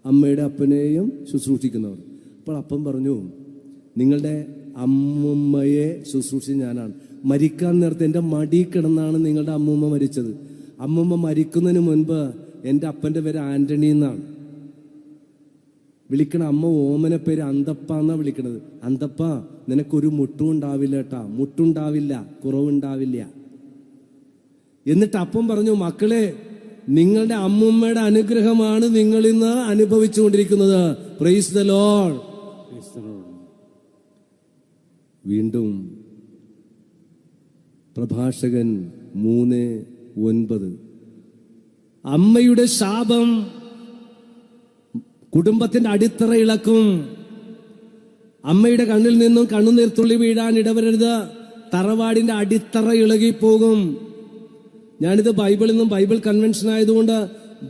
അമ്മയുടെ അപ്പനെയും ശുശ്രൂഷിക്കുന്നവർ. അപ്പോൾ അപ്പൻ പറഞ്ഞു, നിങ്ങളുടെ അമ്മുമ്മയെ ശുശ്രൂഷിച്ച് ഞാനാണ്. മരിക്കാൻ നേരത്തെ എൻ്റെ മടി കിടന്നാണ് നിങ്ങളുടെ അമ്മുമ്മ മരിച്ചത്. അമ്മുമ്മ മരിക്കുന്നതിന് മുൻപ് എൻ്റെ അപ്പൻ്റെ പേര് ആന്റണി എന്നാണ് വിളിക്കണ. അമ്മ ഓമന പേര് അന്തപ്പ എന്നാ വിളിക്കണത്. അന്തപ്പ, നിനക്കൊരു മുട്ടും ഉണ്ടാവില്ല കേട്ടാ, മുട്ടുണ്ടാവില്ല, കുറവുണ്ടാവില്ല. എന്നിട്ട് അപ്പം പറഞ്ഞു, മക്കളെ നിങ്ങളുടെ അമ്മുമ്മയുടെ അനുഗ്രഹമാണ് നിങ്ങൾ ഇന്ന് അനുഭവിച്ചുകൊണ്ടിരിക്കുന്നത്. Price the Lord. വീണ്ടും പ്രഭാഷകൻ 3:9, അമ്മയുടെ ശാപം കുടുംബത്തിന്റെ അടിത്തറ ഇളക്കും. അമ്മയുടെ കണ്ണിൽ നിന്നും കണ്ണുനീർത്തുള്ളി വീഴാൻ ഇടവരരുത്. തറവാടിന്റെ അടിത്തറ ഇളകിപ്പോകും. ഞാനിത് ബൈബിളിൽ നിന്നും, ബൈബിൾ കൺവെൻഷൻ ആയതുകൊണ്ട്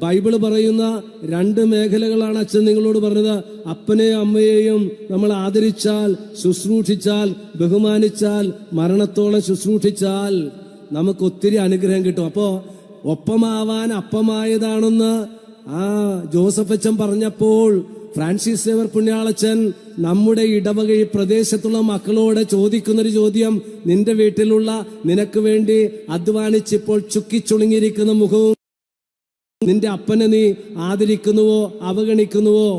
ബൈബിൾ പറയുന്ന 2 മേഖലകളാണ് അച്ഛൻ നിങ്ങളോട് പറഞ്ഞത്. അപ്പനെയും അമ്മയെയും നമ്മൾ ആദരിച്ചാൽ, ശുശ്രൂഷിച്ചാൽ, ബഹുമാനിച്ചാൽ, മരണത്തോളം ശുശ്രൂഷിച്ചാൽ നമുക്ക് ഒത്തിരി അനുഗ്രഹം കിട്ടും. അപ്പോ ഒപ്പമാവാൻ അപ്പമായതാണെന്ന് ജോസഫ് അച്ഛൻ പറഞ്ഞപ്പോൾ ഫ്രാൻസിസ് സേവർ പുണ്യാളച്ചൻ നമ്മുടെ ഇടവക ഈ പ്രദേശത്തുള്ള മക്കളോട് ചോദിക്കുന്നൊരു ചോദ്യം, നിന്റെ വീട്ടിലുള്ള നിനക്ക് വേണ്ടി അധ്വാനിച്ചിപ്പോൾ ചുക്കിച്ചുളുങ്ങിയിരിക്കുന്ന മുഖവും നിന്റെ അപ്പനെ നീ ആദരിക്കുന്നുവോ അവഗണിക്കുന്നുവോ?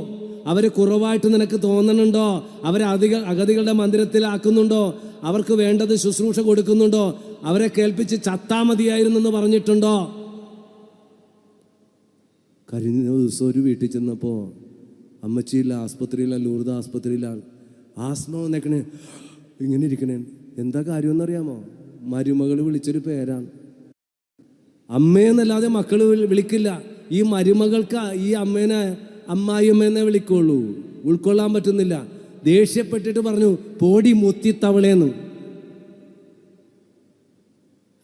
അവരെ കുറവായിട്ട് നിനക്ക് തോന്നണുണ്ടോ? അവരെ അഗതികളുടെ മന്ദിരത്തിലാക്കുന്നുണ്ടോ? അവർക്ക് വേണ്ടത് ശുശ്രൂഷ കൊടുക്കുന്നുണ്ടോ? അവരെ കേൾപ്പിച്ച് ചത്താ മതിയായിരുന്നെന്ന് പറഞ്ഞിട്ടുണ്ടോ? കഴിഞ്ഞ ദിവസം ഒരു വീട്ടിൽ ചെന്നപ്പോൾ അമ്മച്ചിയില്ല, ആസ്പത്രിയിലാണ്, ലൂർദ് ആസ്പത്രിയിലാണ്. ആസ്മ വന്നേക്കണേ, ഇങ്ങനെ ഇരിക്കണേ. എന്താ കാര്യമെന്നറിയാമോ? മരുമകൾ വിളിച്ചൊരു പേരാണ്. അമ്മയെന്നല്ലാതെ മക്കൾ വിളിക്കില്ല. ഈ മരുമകൾക്ക് ഈ അമ്മേനെ അമ്മായിയമ്മ എന്നേ വിളിക്കുള്ളൂ. ഉൾക്കൊള്ളാൻ പറ്റുന്നില്ല. ദേഷ്യപ്പെട്ടിട്ട് പറഞ്ഞു, പോടി മുത്തിത്തവളയെന്ന്.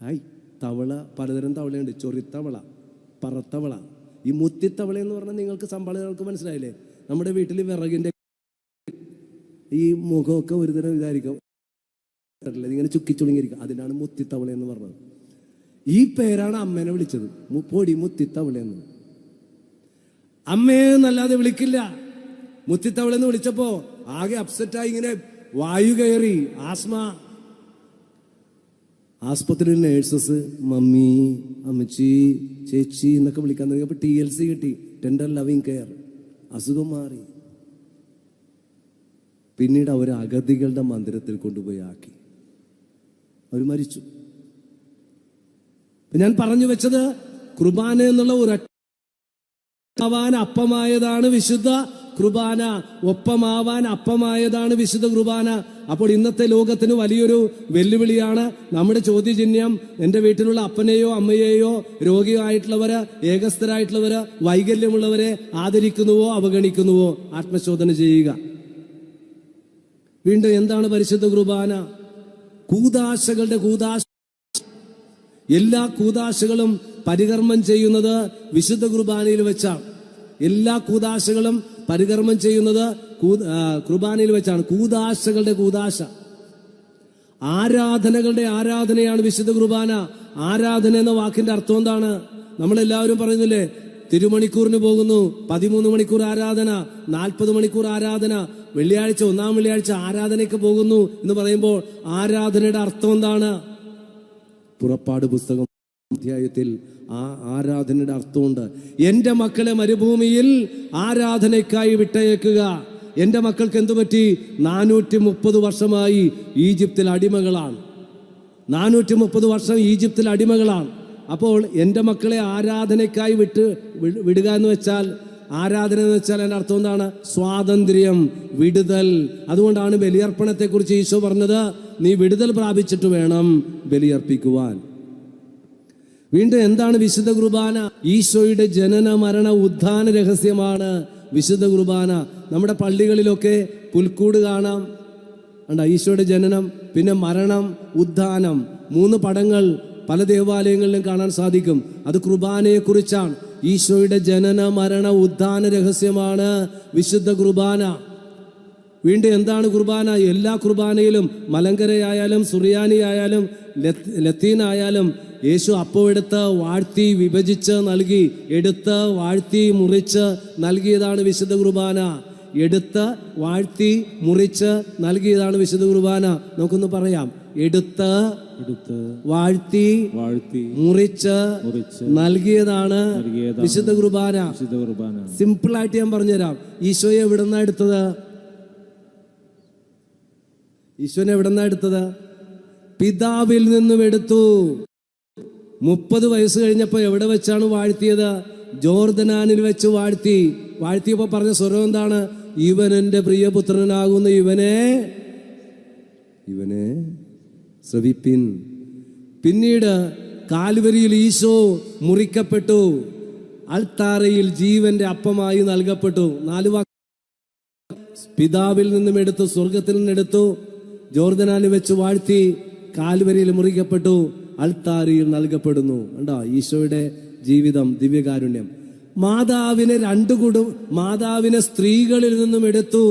ഹായ്, തവള പലതരം തവളയുണ്ട്. ചൊറിത്തവള, പറത്തവള. ഈ മുത്തിത്തവള എന്ന് പറഞ്ഞാൽ നിങ്ങൾക്ക് സംഭാളകൾക്ക് മനസ്സിലായില്ലേ? നമ്മുടെ വീട്ടിൽ വിറകിൻ്റെ ഈ മുഖമൊക്കെ ഒരുതരം ഇതായിരിക്കും, ഇങ്ങനെ ചുക്കിച്ചുളുങ്ങിയിരിക്കും. അതിനാണ് മുത്തിത്തവള എന്ന് പറഞ്ഞത്. ഈ പേരാണ് അമ്മേനെ വിളിച്ചത്, പൊടി മുത്തിത്തവളയെന്ന്. അമ്മയെന്നല്ലാതെ വിളിക്കില്ല. മുത്തിത്തവളെന്ന് വിളിച്ചപ്പോ ആകെ അപ്സെറ്റായി, ഇങ്ങനെ വായു കയറി, ആസ്മ. ആസ്പത്രിയിൽ നേഴ്സസ് മമ്മി, അമ്മച്ചി, ചേച്ചി എന്നൊക്കെ വിളിക്കാൻ തുടങ്ങി. അപ്പൊ TLC കിട്ടി, ടെൻഡർ ലവിങ് കെയർ. അസുഖം മാറി. പിന്നീട് അവർ അഗതികളുടെ മന്ദിരത്തിൽ കൊണ്ടുപോയി ആക്കി. അവർ മരിച്ചു. ഞാൻ പറഞ്ഞു വെച്ചത്, കുർബാന എന്നുള്ള ഒരൊറ്റമാവാൻ അപ്പമായതാണ് വിശുദ്ധ കുർബാന. ഒപ്പമാവാൻ അപ്പമായതാണ് വിശുദ്ധ കുർബാന. അപ്പോൾ ഇന്നത്തെ ലോകത്തിന് വലിയൊരു വെല്ലുവിളിയാണ്. നമ്മുടെ ചോദ്യചിഹ്നം, എൻ്റെ വീട്ടിലുള്ള അപ്പനെയോ അമ്മയെയോ, രോഗിയായിട്ടുള്ളവര്, ഏകസ്ഥരായിട്ടുള്ളവര്, വൈകല്യമുള്ളവരെ ആദരിക്കുന്നുവോ അവഗണിക്കുന്നുവോ? ആത്മശോധന ചെയ്യുക. വീണ്ടും എന്താണ് പരിശുദ്ധ കുർബാന? കൂദാശകളുടെ കൂദാശ. എല്ലാ കൂദാശകളും പരികർമ്മം ചെയ്യുന്നത് വിശുദ്ധ കുർബാനയിൽ വെച്ചാണ്. എല്ലാ കൂദാശകളും പരികർമ്മം ചെയ്യുന്നത് കുർബാനയിൽ വെച്ചാണ്. കൂദാശകളുടെ കൂദാശ, ആരാധനകളുടെ ആരാധനയാണ് വിശുദ്ധ കുർബാന. ആരാധന എന്ന വാക്കിന്റെ അർത്ഥം എന്താണ്? നമ്മളെല്ലാവരും പറയുന്നില്ലേ, തിരുമണിക്കൂറിന് പോകുന്നു, 13 മണിക്കൂർ ആരാധന, 40 മണിക്കൂർ ആരാധന, വെള്ളിയാഴ്ച, 1-ാം വെള്ളിയാഴ്ച ആരാധനയ്ക്ക് പോകുന്നു എന്ന് പറയുമ്പോൾ ആരാധനയുടെ അർത്ഥം എന്താണ്? പുറപ്പാട് പുസ്തകം അധ്യായത്തിൽ ആ ആരാധനയുടെ അർത്ഥമുണ്ട്. എൻ്റെ മക്കളെ മരുഭൂമിയിൽ ആരാധനയ്ക്കായി വിട്ടയക്കുക. എൻ്റെ മക്കൾക്ക് എന്തു പറ്റി? 430 വർഷമായി ഈജിപ്തിൽ അടിമകളാണ്. 430 വർഷം ഈജിപ്തിൽ അടിമകളാണ്. അപ്പോൾ എൻ്റെ മക്കളെ ആരാധനയ്ക്കായി വിടുക എന്ന് വെച്ചാൽ, ആരാധന എന്ന് വെച്ചാൽ എൻ്റെ അർത്ഥം എന്താണ്? സ്വാതന്ത്ര്യം, വിടുതൽ. അതുകൊണ്ടാണ് ബലിയർപ്പണത്തെക്കുറിച്ച് ഈശോ പറഞ്ഞത്, നീ വിടുതൽ പ്രാപിച്ചിട്ട് വേണം ബലിയർപ്പിക്കുവാൻ. വീണ്ടും എന്താണ് വിശുദ്ധ കുർബാന? ഈശോയുടെ ജനന മരണ ഉത്ഥാന രഹസ്യമാണ് വിശുദ്ധ കുർബാന. നമ്മുടെ പള്ളികളിലൊക്കെ പുൽക്കൂട് കാണാം. കണ്ട, ഈശോയുടെ ജനനം, പിന്നെ മരണം, ഉത്ഥാനം, 3 പടങ്ങൾ പല ദേവാലയങ്ങളിലും കാണാൻ സാധിക്കും. അത് കുർബാനയെക്കുറിച്ചാണ്. ഈശോയുടെ ജനന മരണ ഉത്ഥാന രഹസ്യമാണ് വിശുദ്ധ കുർബാന. വീണ്ടും എന്താണ് കുർബാന? എല്ലാ കുർബാനയിലും, മലങ്കരയായാലും സുറിയാനി ആയാലും ലത്തീനായാലും, യേശു അപ്പം എടുത്ത് വാഴ്ത്തി വിഭജിച്ച് നൽകി, എടുത്ത് വാഴ്ത്തി മുറിച്ച് നൽകിയതാണ് വിശുദ്ധ കുർബാന. എടുത്ത് വാഴ്ത്തി മുറിച്ച് നൽകിയതാണ് വിശുദ്ധ കുർബാന. നമുക്കൊന്ന് പറയാം, എടുത്ത് വാഴ്ത്തി മുറിച്ച് നൽകിയതാണ് വിശുദ്ധ കുർബാന. സിമ്പിളായിട്ട് ഞാൻ പറഞ്ഞുതരാം. ഈശോയെ എവിടെന്നാ എടുത്തത്? ഈശോനെ എവിടെന്നാ എടുത്തത്? പിതാവിൽ നിന്നും എടുത്തു. 30 വയസ്സ് കഴിഞ്ഞപ്പോൾ എവിടെ വെച്ചാണ് വാഴ്ത്തിയത്? ജോർദനാനിൽ വെച്ച് വാഴ്ത്തി. വാഴ്ത്തിയപ്പോൾ പറഞ്ഞ സ്വരം എന്താണ്? ഇവൻ എൻ്റെ പ്രിയപുത്രനാകുന്ന ഇവനെ ശ്രവിപ്പിൻ. പിന്നീട് കാൽവരിയിൽ ഈശോ മുറിക്കപ്പെട്ടു, അൾത്താരയിൽ ജീവന്റെ അപ്പമായി നൽകപ്പെട്ടു. 4 വാക്ക്. പിതാവിൽ നിന്നും എടുത്തു, സ്വർഗത്തിൽ നിന്നെടുത്തു, ജോർദനാനിൽ വെച്ച് വാഴ്ത്തി, കാൽവരിയിൽ മുറിക്കപ്പെട്ടു, അൾത്താരയിൽ നൽകപ്പെടുന്നു. കണ്ടോ ഈശോയുടെ ജീവിതം, ദിവ്യകാരുണ്യം. മാതാവിനെ സ്ത്രീകളിൽ നിന്നും എടുത്തു,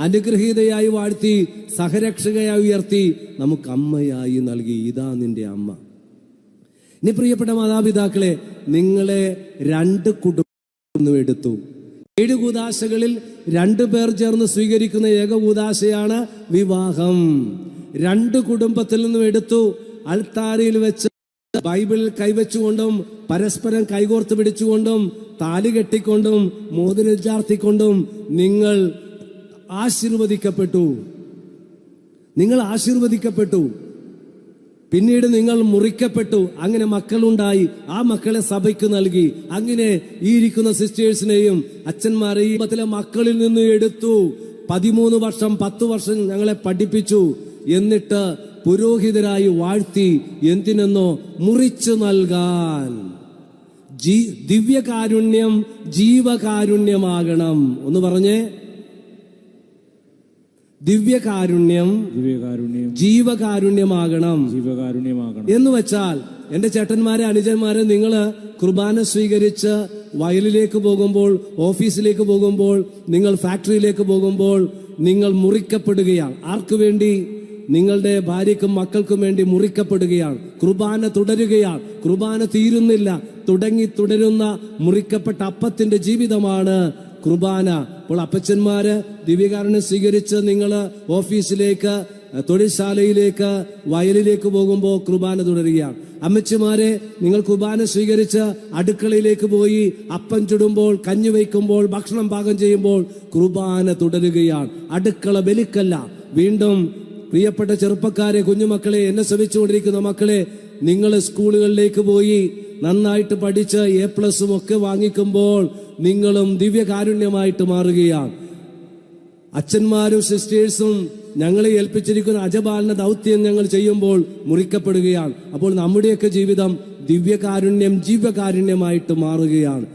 അനുഗ്രഹീതയായി വാഴ്ത്തി, സഹരക്ഷകയായി ഉയർത്തി, നമുക്ക് അമ്മയായി നൽകി. ഇതാ നിന്റെ അമ്മ. ഇനി പ്രിയപ്പെട്ട മാതാപിതാക്കളെ, നിങ്ങളെ 2 കുടുംബം എടുത്തു. 7 കൂദാശകളിൽ 2 പേർ ചേർന്ന് സ്വീകരിക്കുന്ന ഏക കൂദാശയാണ് വിവാഹം. 2 കുടുംബത്തിൽ നിന്നും എടുത്തു, അൾത്താരയിൽ വെച്ച് ബൈബിളിൽ കൈവച്ചുകൊണ്ടും പരസ്പരം കൈകോർത്ത് പിടിച്ചുകൊണ്ടും താലി കെട്ടിക്കൊണ്ടും മോതിരം ചാർത്തിക്കൊണ്ടും നിങ്ങൾ ആശീർവദിക്കപ്പെട്ടു. പിന്നീട് നിങ്ങൾ മുറിക്കപ്പെട്ടു. അങ്ങനെ മക്കളുണ്ടായി. ആ മക്കളെ സഭയ്ക്ക് നൽകി. അങ്ങനെ ഈ ഇരിക്കുന്ന സിസ്റ്റേഴ്സിനെയും അച്ഛന്മാരെയും കുടുംബത്തിലെ മക്കളിൽ നിന്ന് എടുത്തു. 13 വർഷം 10 വർഷം ഞങ്ങളെ പഠിപ്പിച്ചു. എന്നിട്ട് പുരോഹിതരായി വാഴ്ത്തി. എന്തിനെന്നോ? മുറിച്ചു നൽകാൻ. ദിവ്യകാരുണ്യം ജീവകാരുണ്യമാകണം. ഒന്ന് പറഞ്ഞേ, ദിവ്യകാരുണ്യം ജീവകാരുണ്യമാകണം. എന്ന് വെച്ചാൽ എന്റെ ചേട്ടന്മാരെ, അനുജന്മാരെ, നിങ്ങള് കുർബാന സ്വീകരിച്ച് വയലിലേക്ക് പോകുമ്പോൾ, ഓഫീസിലേക്ക് പോകുമ്പോൾ, നിങ്ങൾ ഫാക്ടറിയിലേക്ക് പോകുമ്പോൾ നിങ്ങൾ മുറിക്കപ്പെടുകയാണ്. ആർക്കു വേണ്ടി? നിങ്ങളുടെ ഭാര്യയ്ക്കും മക്കൾക്കും വേണ്ടി മുറിക്കപ്പെടുകയാണ്. കുർബാന തുടരുകയാണ്. കുർബാന തീരുന്നില്ല. തുടരുന്ന മുറിക്കപ്പെട്ട അപ്പത്തിന്റെ ജീവിതമാണ് കുർബാന. അപ്പോൾ അപ്പച്ചന്മാര് ദിവ്യകാരുണ്യം സ്വീകരിച്ച് നിങ്ങൾ ഓഫീസിലേക്ക്, തൊഴിൽശാലയിലേക്ക്, വയലിലേക്ക് പോകുമ്പോൾ കുർബാന തുടരുകയാണ്. അമ്മച്ചിമാരെ, നിങ്ങൾ കുർബാന സ്വീകരിച്ച് അടുക്കളയിലേക്ക് പോയി അപ്പം ചുടുമ്പോൾ, കഞ്ഞി വയ്ക്കുമ്പോൾ, ഭക്ഷണം പാകം ചെയ്യുമ്പോൾ കുർബാന തുടരുകയാണ്. അടുക്കള ബലിക്കല്ല. വീണ്ടും പ്രിയപ്പെട്ട ചെറുപ്പക്കാരെ, കുഞ്ഞുമക്കളെ, എന്നെ ശ്രമിച്ചുകൊണ്ടിരിക്കുന്ന മക്കളെ, നിങ്ങൾ സ്കൂളുകളിലേക്ക് പോയി നന്നായിട്ട് പഠിച്ച് A+ ഒക്കെ വാങ്ങിക്കുമ്പോൾ നിങ്ങളും ദിവ്യകാരുണ്യമായിട്ട് മാറുകയാണ്. അച്ഛന്മാരും സിസ്റ്റേഴ്സും ഞങ്ങളെ ഏൽപ്പിച്ചിരിക്കുന്ന അജപാലന ദൗത്യം ഞങ്ങൾ ചെയ്യുമ്പോൾ മുറിക്കപ്പെടുകയാണ്. അപ്പോൾ നമ്മുടെയൊക്കെ ജീവിതം ദിവ്യകാരുണ്യം ജീവകാരുണ്യമായിട്ട് മാറുകയാണ്.